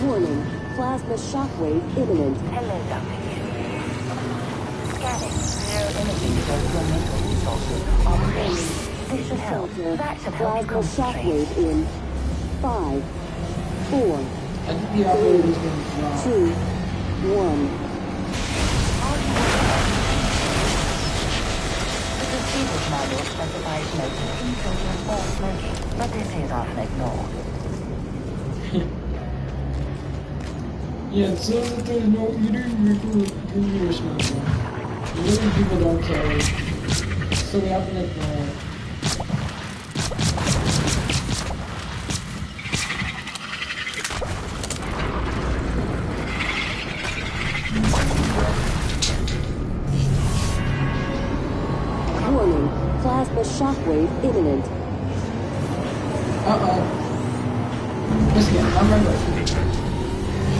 Warning, plasma shockwave imminent. Hello, Dr. Scanning. Zero imaging shows your mental resources are drained. This should help. That should help you Plasma concentrate. shockwave in 5, 4, I think the operator is going to drop. 2, 1. The receiver's manual specifies no heating, filters, or smoking, but this is often ignored. Yeah, it says that there's no eating reimbursement. Really, people don't care. So we have to ignore it. Warning, plasma shockwave imminent. Uh-oh. Listen, I'm right.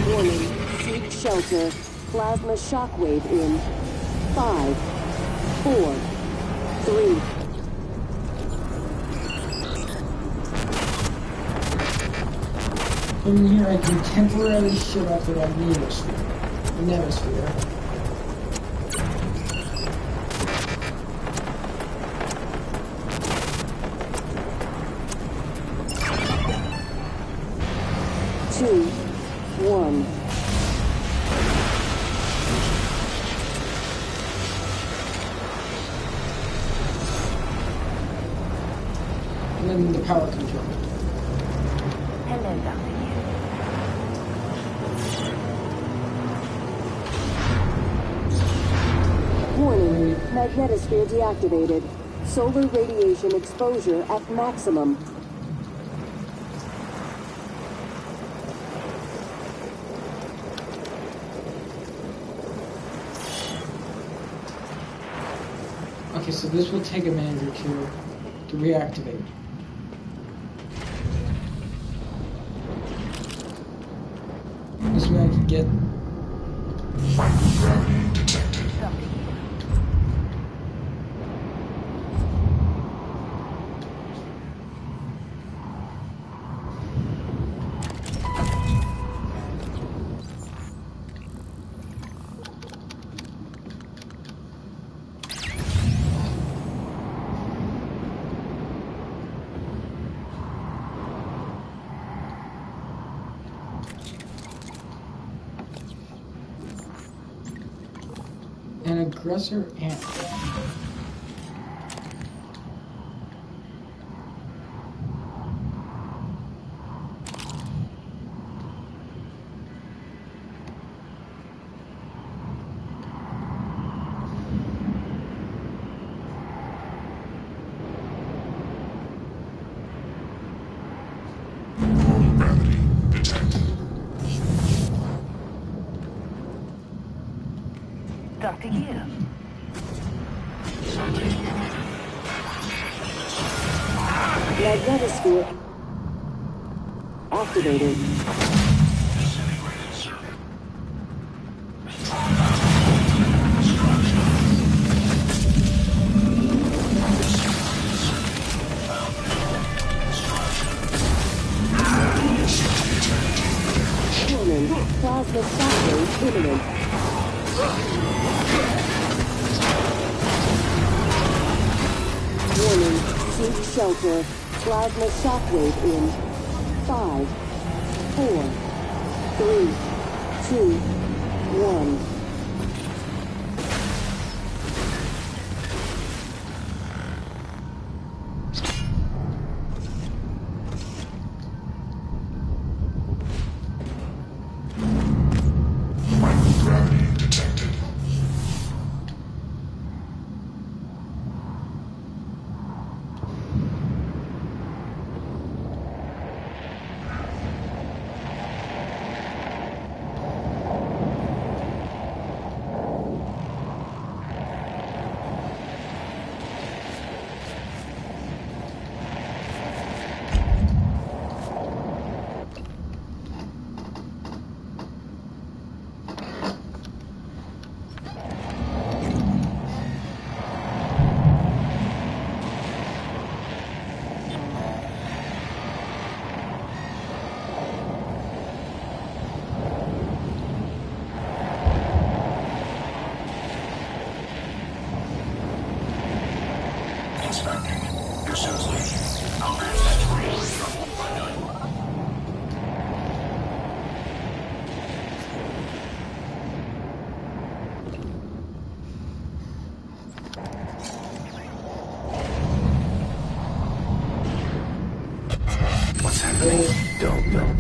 Warning, seek shelter. Plasma shockwave in 5, 4, 3. From here, I can temporarily shut off the magnetosphere. Nanosphere. 2, 1. And then the power control. Hello, Dr. Warning, magnetosphere deactivated. Solar radiation exposure at maximum. Okay, so this will take a minute or two to reactivate. This way I can get... Microgravity detected. An aggressor ant. Normal gravity detected. Dr. Yu. Magnetosphere activated. Warning, plasma shockwave imminent. Warning, seek shelter. Plasma shockwave in 5, 4, 3, 2, 1. Microgravity detected.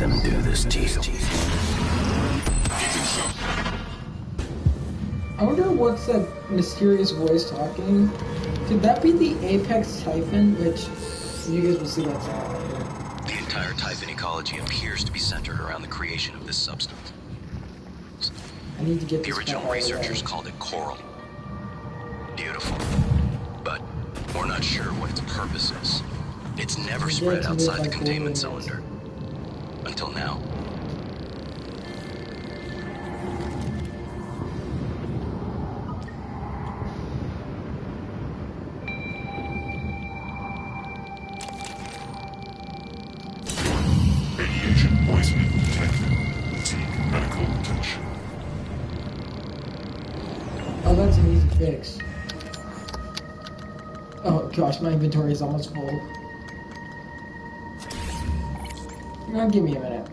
them do this to you. I wonder what's that mysterious voice talking? Could that be the Apex Typhon? Which, you guys will see that soon. The entire Typhon ecology appears to be centered around the creation of this substance. I need to get The original researchers called it coral. Beautiful. But we're not sure what its purpose is. It's never spread outside the containment cylinder. Until now. Radiation poisoning detected. Seek medical attention. Oh, that's an easy fix. Oh gosh, my inventory is almost full. Now give me a minute.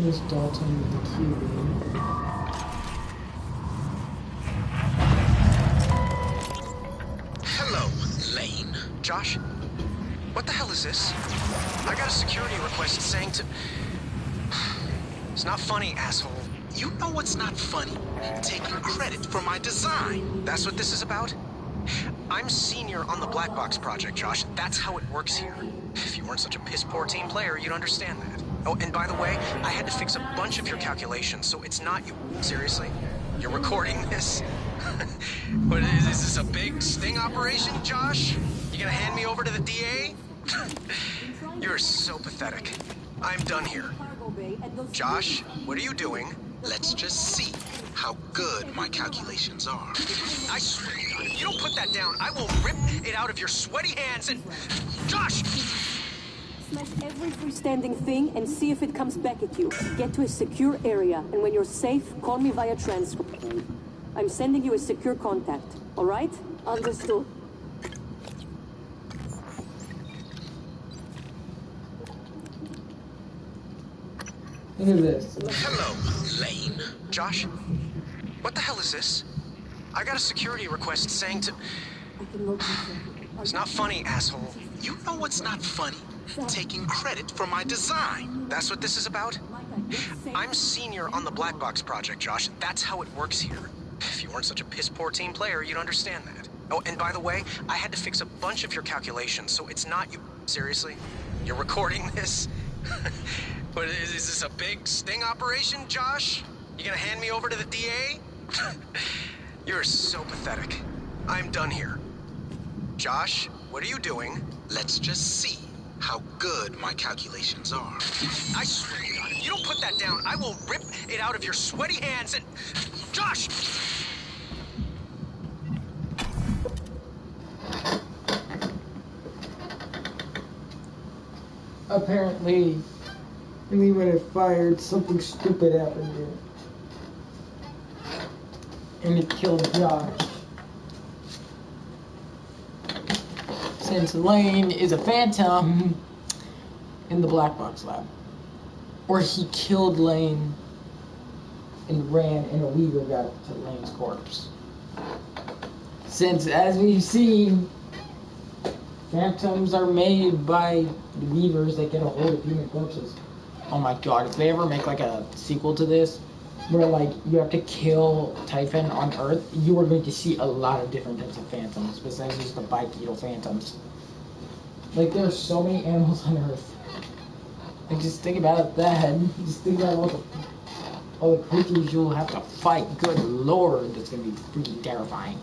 Here's Dalton with the QB. Hello, Lane. Josh? What the hell is this? I got a security request saying to... It's not funny, asshole. You know what's not funny? Taking credit for my design. That's what this is about? I'm senior on the Black Box project, Josh. That's how it works here. If you weren't such a piss-poor team player, you'd understand that. Oh, and by the way, I had to fix a bunch of your calculations, so it's not you. Seriously? You're recording this? What is this a big sting operation, Josh? You gonna hand me over to the DA? You're so pathetic. I'm done here. Josh, what are you doing? Let's just see how good my calculations are. I swear to God, if you don't put that down, I will rip it out of your sweaty hands and... Josh! Smash every freestanding thing and see if it comes back at you. Get to a secure area, and when you're safe, call me via transcript. I'm sending you a secure contact, all right? Understood. Look at this. Hello, Lane. Josh? What the hell is this? I got a security request saying to... It's not funny, asshole. You know what's not funny? Taking credit for my design. That's what this is about? I'm senior on the Black Box project, Josh. That's how it works here. If you weren't such a piss-poor team player, you'd understand that. Oh, and by the way, I had to fix a bunch of your calculations, so it's not you. Seriously? You're recording this? What, is this a big sting operation, Josh? You gonna hand me over to the DA? You're so pathetic. I'm done here. Josh, what are you doing? Let's just see how good my calculations are. I swear to God, if you don't put that down, I will rip it out of your sweaty hands and... Josh! Apparently, when it fired, something stupid happened here. And it killed Josh. Since Lane is a phantom in the Black Box lab. Or he killed Lane and ran and a Weaver got to Lane's corpse. Since, as we've seen, phantoms are made by the Weavers that get a hold of human corpses. Oh my god, if they ever make like a sequel to this, where like you have to kill Typhon on Earth, you are going to see a lot of different types of phantoms besides just the bipedal phantoms. Like there are so many animals on Earth. Like just think about that. Just think about all the creatures you'll have to fight. Good lord, that's gonna be freaking terrifying.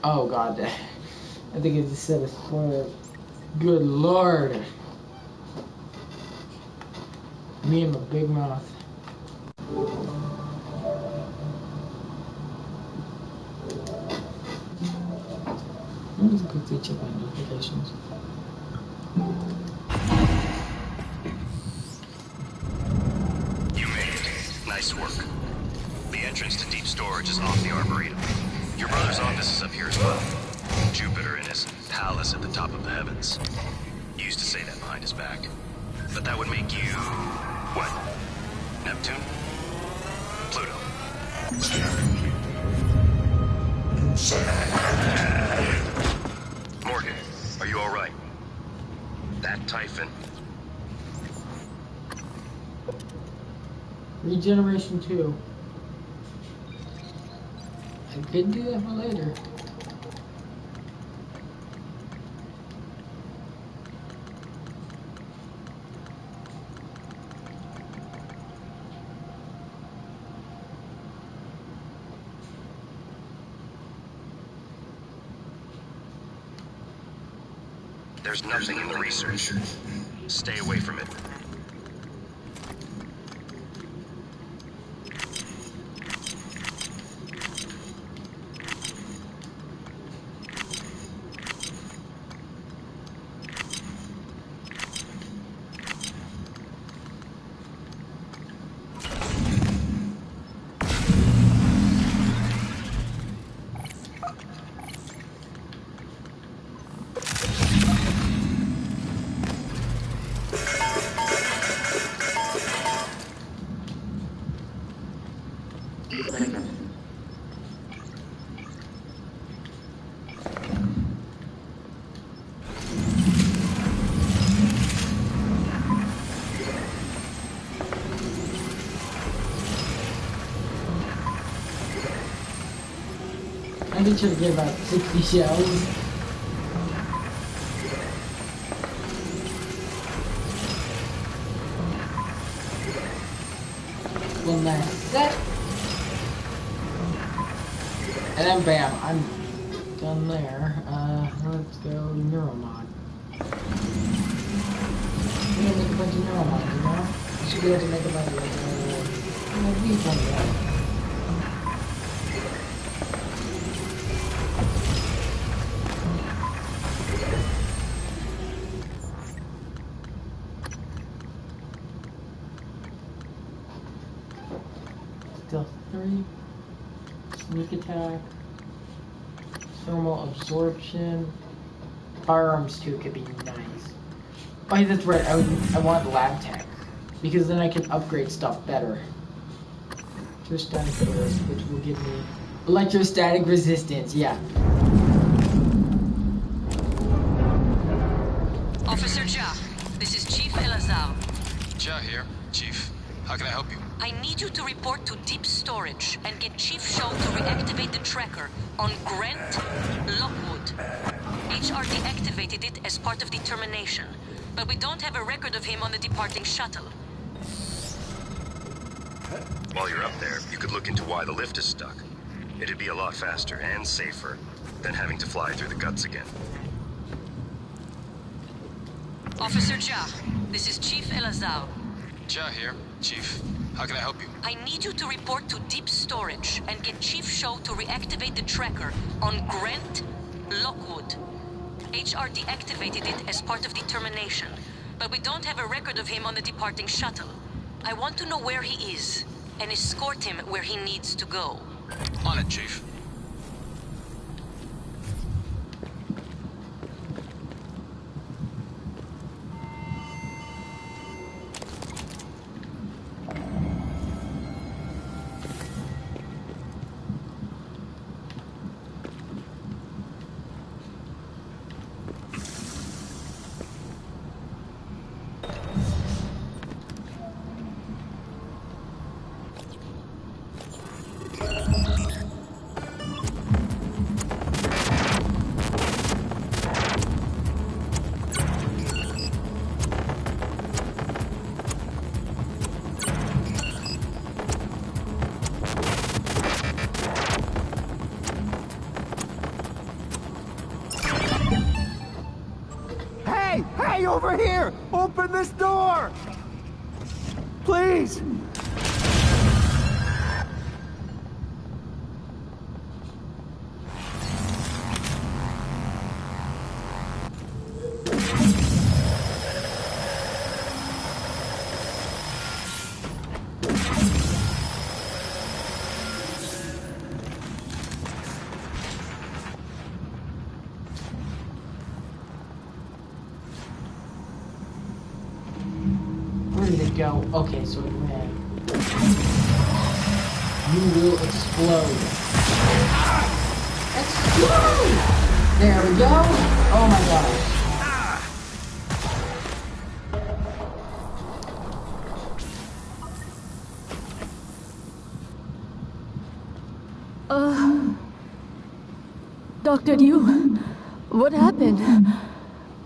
Oh god, I think I just said a spoiler. Good lord. Me and my big mouth. Let me just quickly check my notifications. You made it. Nice work. The entrance to deep storage is off the Arboretum. Your brother's office is up here as well. Jupiter and his palace at the top of the heavens. He used to say that behind his back. But that would make you... what? Neptune? Pluto? Morgan, are you alright? That Typhon... Regeneration 2. I could do that for later. There's nothing in the research. Stay away from it. I think should get about 60 shells. When that's set. And then bam, I'm done there. Let's go Neuromod. We're gonna make a bunch of Neuromods, you know? We should be able to make a bunch of these ones, right? Stealth 3, sneak attack, thermal absorption, firearms 2 could be nice. Oh, that's right, I want lab tech, because then I can upgrade stuff better. Electrostatic burst, which will give me electrostatic resistance, yeah. Officer Ja, this is Chief Elazar. Ja here, Chief. How can I help you? I need you to report to deep storage and get Chief Shaw to reactivate the tracker on Grant Lockwood. HR deactivated it as part of the termination, but we don't have a record of him on the departing shuttle. While you're up there, you could look into why the lift is stuck. It'd be a lot faster and safer than having to fly through the guts again. Officer Ja, this is Chief Elazar. Ja here, Chief. How can I help you? I need you to report to deep storage and get Chief Shaw to reactivate the tracker on Grant Lockwood. HR deactivated it as part of the termination, but we don't have a record of him on the departing shuttle. I want to know where he is and escort him where he needs to go. On it, Chief. Hey, over here! Open this door! Please! it go? Okay, so it ran. You will explode. Explode! There we go. Oh my gosh. Dr. Liu, what happened?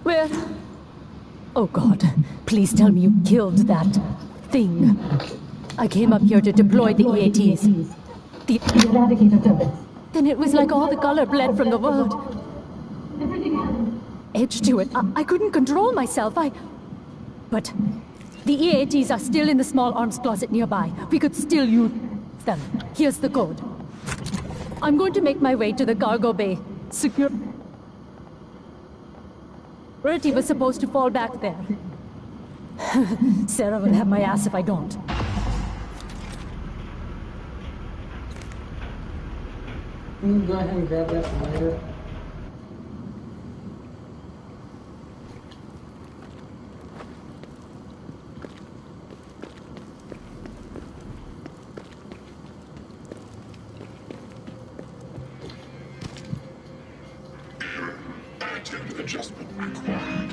Where? Oh God, please tell me you killed that thing. I came up here to deploy the EATs. The eradicator service. Then it was like all the color bled from the world. Edge to it. I couldn't control myself. But the EATs are still in the small arms closet nearby. We could still use them. Here's the code. I'm going to make my way to the cargo bay. Security was supposed to fall back there. Sarah will have my ass if I don't. Can you go ahead and grab that for later? Additive adjustment required.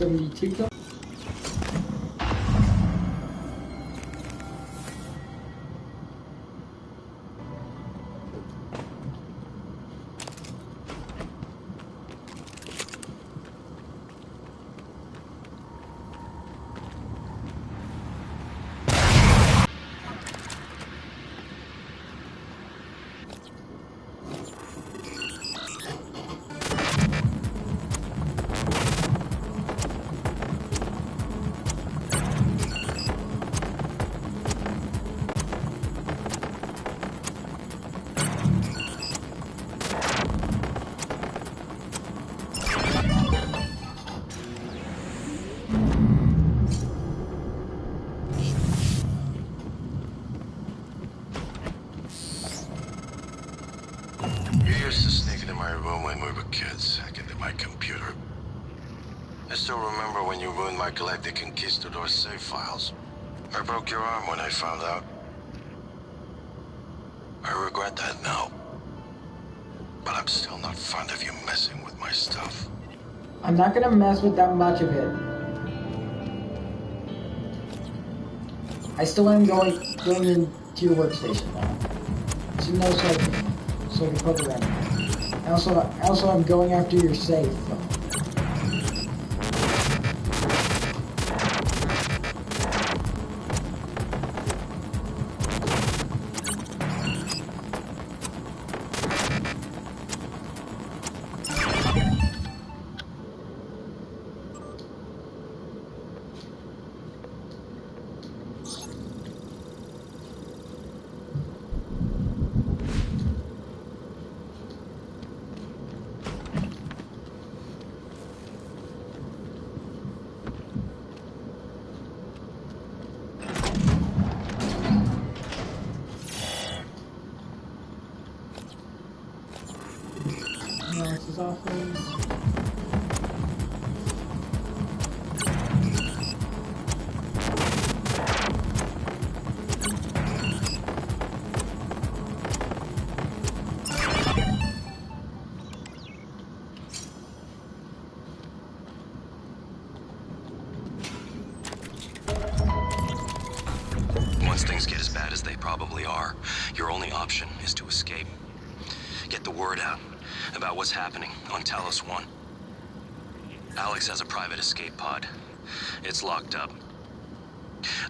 $72. You used to sneak into my room when we were kids, hack into my computer. I still remember when you ruined my Galactic Conquistador save files. I broke your arm when I found out. I regret that now. But I'm still not fond of you messing with my stuff. I'm not gonna mess with that much of it. I still am going into your workstation now. So no, so I can put it in. Also, I'm going after your safe. Alex's office. probably are. Your only option is to escape. Get the word out about what's happening on Talos 1. Alex has a private escape pod. It's locked up.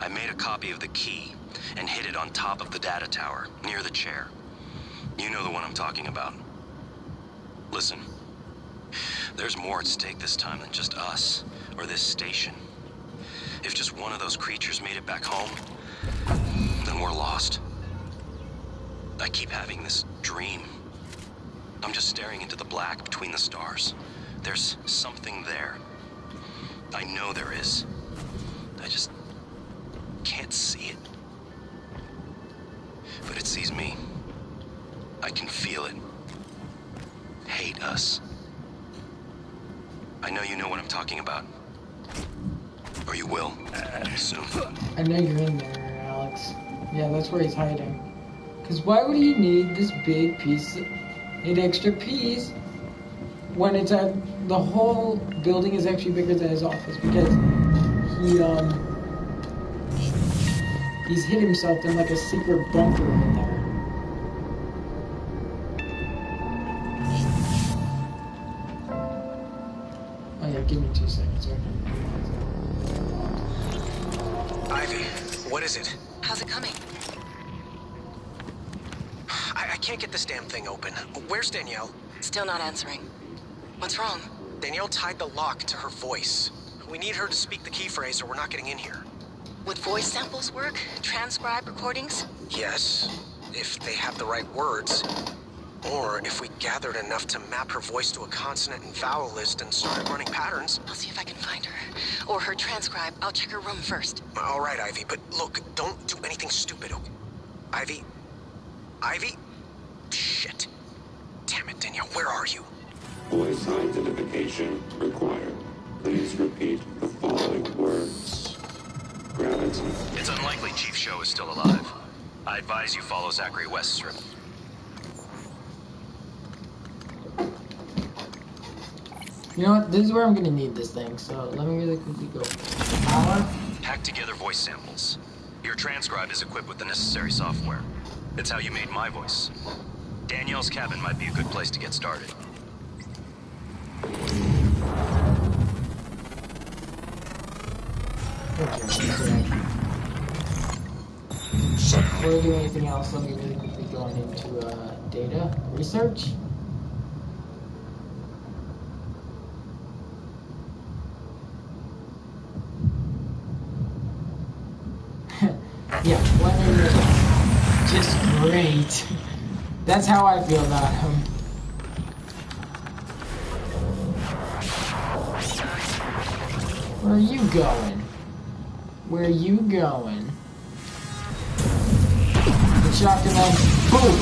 I made a copy of the key and hid it on top of the data tower, near the chair. You know the one I'm talking about. Listen, there's more at stake this time than just us, or this station. If just one of those creatures made it back home, then we're lost. I keep having this dream. I'm just staring into the black between the stars. There's something there. I know there is. I just can't see it. But it sees me. I can feel it. Hate us. I know you know what I'm talking about. Or you will, soon. I know you're in there, Alex. Yeah, that's where he's hiding. Because why would he need this big piece, an extra piece, when it's at, the whole building is actually bigger than his office? Because he's hid himself in like a secret bunker in there. Oh yeah, give me 2 seconds, okay? Ivy, what is it? How's it coming? I can't get this damn thing open. Where's Danielle? Still not answering. What's wrong? Danielle tied the lock to her voice. We need her to speak the key phrase or we're not getting in here. Would voice samples work? Transcribe recordings? Yes, if they have the right words. Or if we gathered enough to map her voice to a consonant and vowel list and started running patterns. I'll see if I can find her. Or her transcribe. I'll check her room first. All right, Ivy, but look, don't do anything stupid, okay? Ivy? Ivy? Shit. Damn it, Danielle, where are you? Voice identification required. Please repeat the following words. Gravity. It's unlikely Chief Show is still alive. I advise you follow Zachary West's room. You know what? This is where I'm gonna need this thing, so let me really quickly go. Power. Hack together voice samples. Your transcribe is equipped with the necessary software. It's how you made my voice. Danielle's cabin might be a good place to get started. Okay. Before we do anything else, let me really quickly go on into data research. Yeah, Leonard, just great. That's how I feel about him. Where are you going? Where are you going? The shotgun then, boom!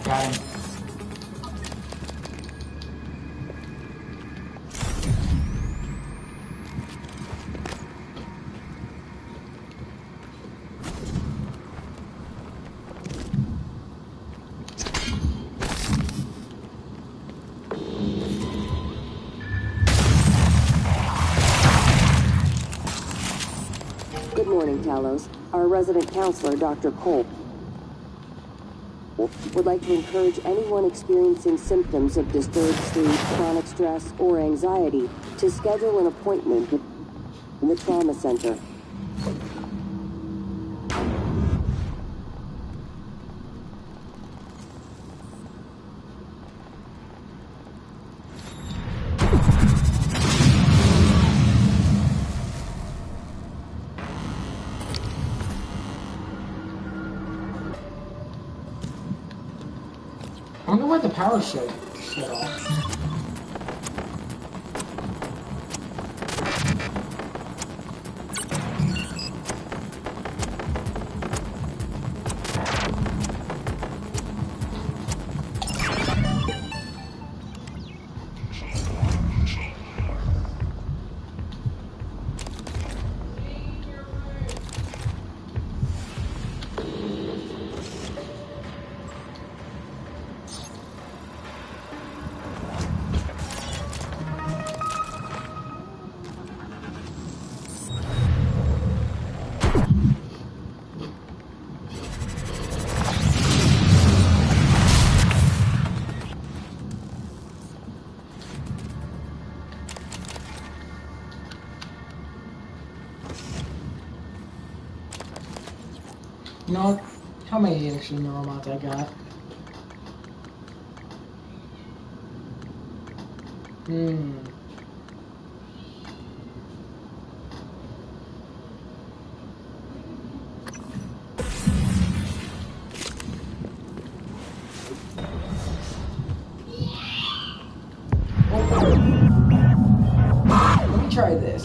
Got him. Good morning, Talos. Our resident counselor, Dr. Cole, would like to encourage anyone experiencing symptoms of disturbed sleep, chronic stress, or anxiety to schedule an appointment in the trauma center. I wonder why the power shut off. You know what? How many extra neuromods I got? Let me try this.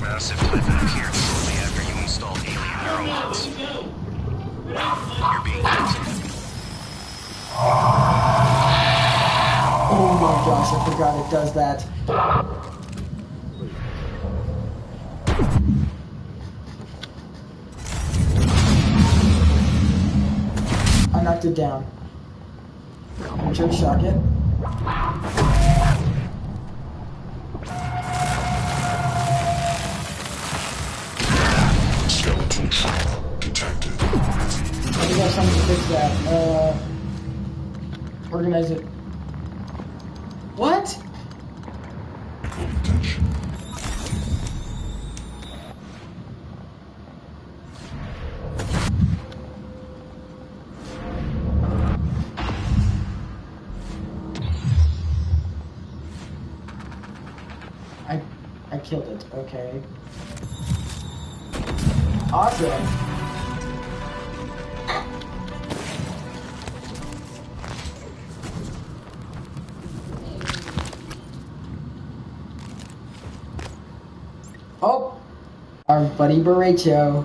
Massive Typhon appeared shortly after you installed alien neuromods. You're being hunted. Oh my gosh, I forgot it does that. I knocked it down. I'm trying to shock it. Skeleton shock detected. I think I have something to fix that. Organize it. What? Attention. I killed it. Okay. Awesome. Oh, our buddy Borracho.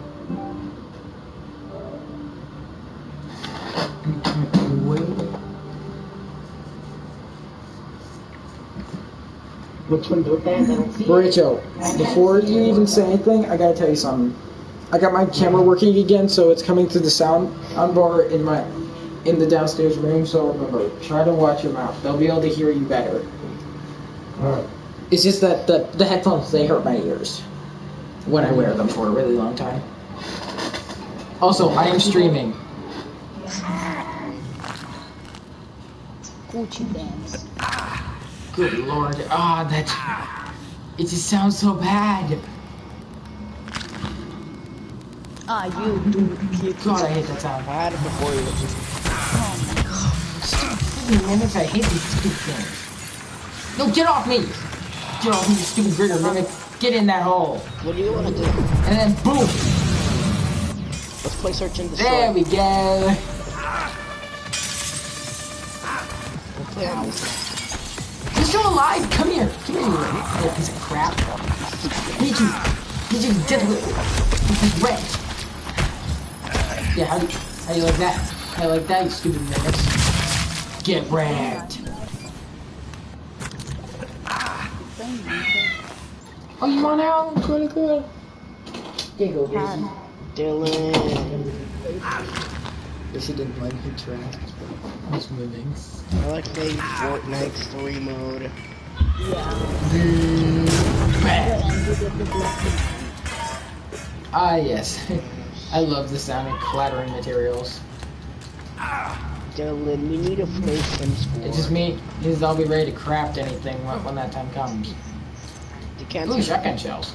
Borracho, before you even say anything, I gotta tell you something. I got my camera working again, so it's coming through the sound bar in the downstairs room. So remember, try to watch your mouth. They'll be able to hear you better. Alright. It's just that the headphones, they hurt my ears when I wear them for a really long time. Also, I am streaming. Gucci bands. Good lord. It just sounds so bad. You do. God, I hate that sound. I had it before you. Stupid mimics, I hate these stupid things. No, get off me! Get off me, you stupid Grigger mimic. Get in that hole. What do you want to do? And then boom! Let's play search and destroy. There we go. We'll play on this. He's still alive! Come here! Come here, you little piece of crap. Need you dead little wretch. Yeah, how do you like that? How do you like that, you stupid mimics? Get wrecked. Oh, you want out? Good. There you go, baby. Dylan. Guess he didn't like the track. He's moving. I like playing Fortnite story mode. Ah, yes. I love the sound of clattering materials. Dylan, we need to play Sims 4. It's just me. I'll be ready to craft anything when that time comes. Ooh, shotgun shells.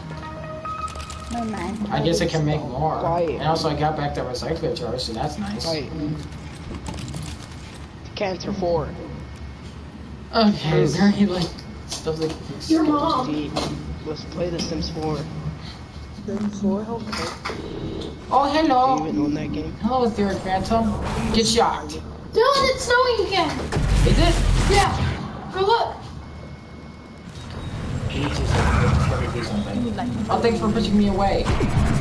I guess I can make more. And also I got back that recycler charge, so that's nice. Cancer 4. Okay, is there any like stuff like your mom? Let's play the Sims 4. Sims 4? Okay. Oh, hello. Do you even own that game? Hello, Ethereal Phantom. Get shocked. Dylan, it's snowing again. Is it? Yeah. Go look. Oh, thanks for pushing me away.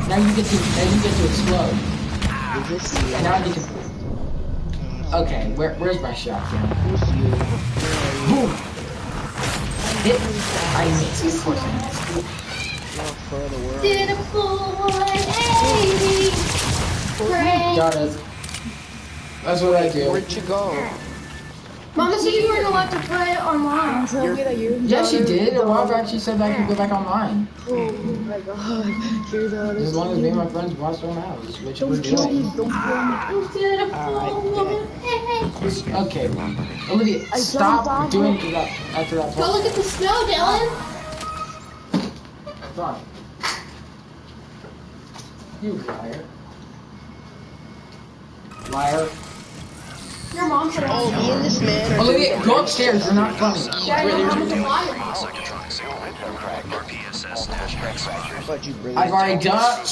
Now you get to explode. Is this and now I get to. Okay, where's my shotgun? Boom! Hit. I missed. Of course I missed. Did a full 180. Got it. That's what I do. Where'd you go? Mama said you weren't allowed to play it online. Yes, she did. A while back, she said that I could go back online. Oh my god. Here's all this. As long as me and my friends watch their house, which we're doing. Okay, Olivia, stop doing that after that. Go look at the snow, Dylan. Fine. You liar. Liar. Your mom said Oh, me and this man. Olivia, go upstairs. You're not funny. Yeah, your mom is a liar. I've already done.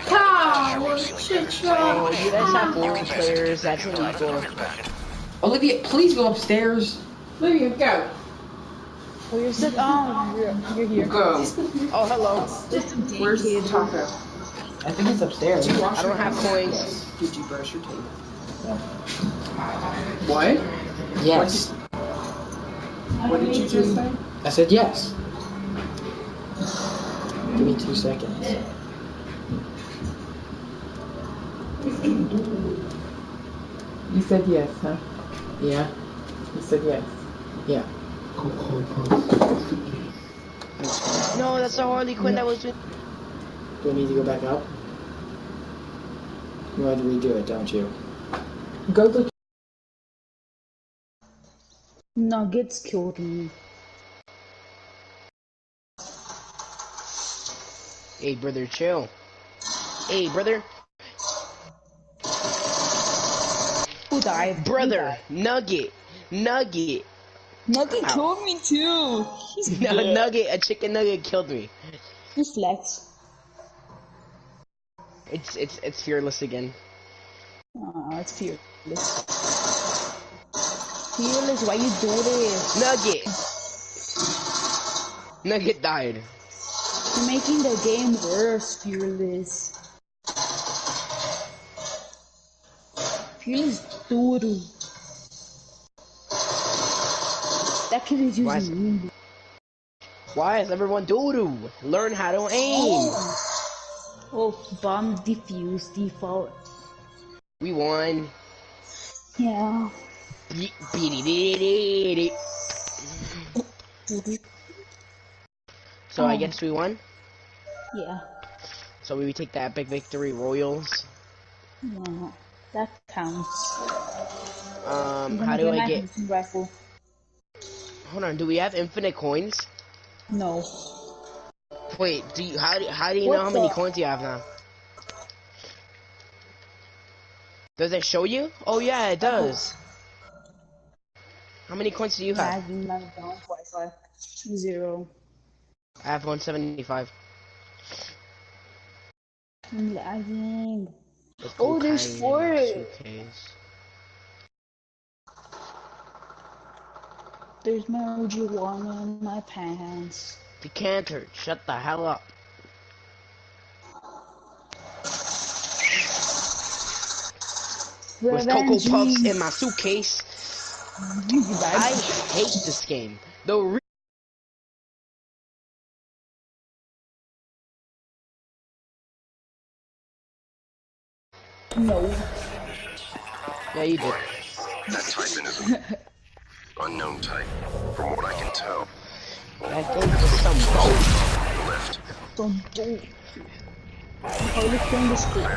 Cow, shit show. Oh, you guys have 4 players. That's illegal. Olivia, please go upstairs. Olivia, go. Oh, you're sick. Oh, you're here. Go. Oh, hello. Where's the taco? I think it's upstairs. I don't have coins. Did you brush your teeth? What? Yes. What did you just say? I said yes. Give me 2 seconds. You said yes, huh? Yeah. You said yes. Yeah. No, that's the Harley Quinn that was with. Do I need to go back up? You want to redo it, don't you? Go look. Nuggets killed me. Hey, brother, chill. Hey, brother. Who died? Brother, Nugget. Nugget. Nugget killed me too. He's No, dead. Nugget, a chicken nugget killed me. Who's Flex? It's fearless again. Oh, it's fearless. Fearless, why you do this? Nugget. Nugget died. You're making the game worse, Fearless. Fearless doo-doo. That kid is using me. Why is everyone doo-doo? Learn how to aim. Oh, bomb defuse default. We won. Yeah. So I guess we won? Yeah. So we take that big victory royals. Yeah, that counts. How do I get... Rifle. Hold on, do we have infinite coins? No. Wait, how do you know how many coins you have now? Does it show you? Oh yeah, it does. How many coins do you have? Wi-Fi. 0. I have 175. I'm lagging. Oh, there's 4. There's my marijuana in my pants. Decanter, shut the hell up. With Cocoa Puffs in my suitcase. I hate this game. No. Yeah, you did. That Titan is an unknown type, from what I can tell. I think it's some boat. Lift. Some boat. How you playing this game?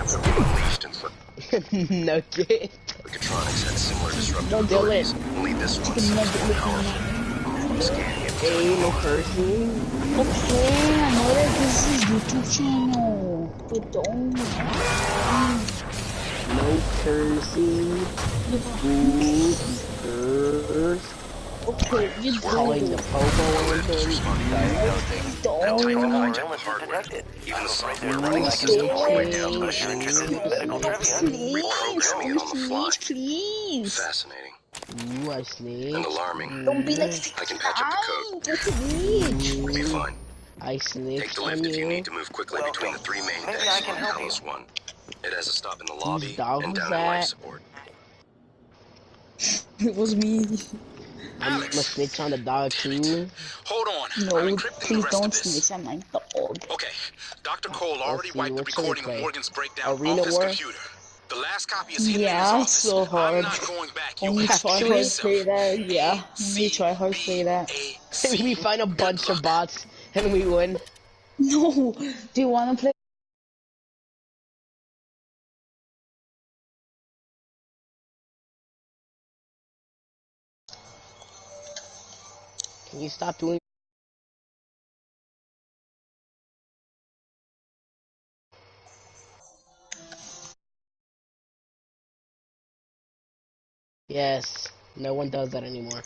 Nugget. Mechatronics had similar disruptive No, abilities. Only this one seems more powerful. Scanning it. Hey, no cursing. Okay, I know that this is YouTube channel, but don't. No cursing. Curse. Okay, you calling the Popo on him. Even the software running the system will break down the machine. Reprogramming it on the fly. Please. Fascinating. Ooh, I snake. And alarming. Don't be like I can patch up the code. Get to reach. We'll be fine. I snake. Take the lift if you need to move quickly between the 3 main decks on Palace 1. It has a stop in the lobby and down in life support. It was me. I'm a snitch on the dog too. Hold on. No, please don't snitch on my dog. Okay, Dr. Cole already wiped the recording of Morgan's breakdown Arena off his War? computer. The last copy is hidden in his Yeah, office. so hard. I'm not going back. You Only have to do it tryhards yourself. say that. Yeah, only tryhards say that. We find a bunch of bots and we win. No, do you want to play? Can you stop doing? Yes, no one does that anymore.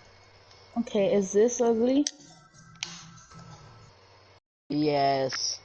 Okay, is this ugly? Yes.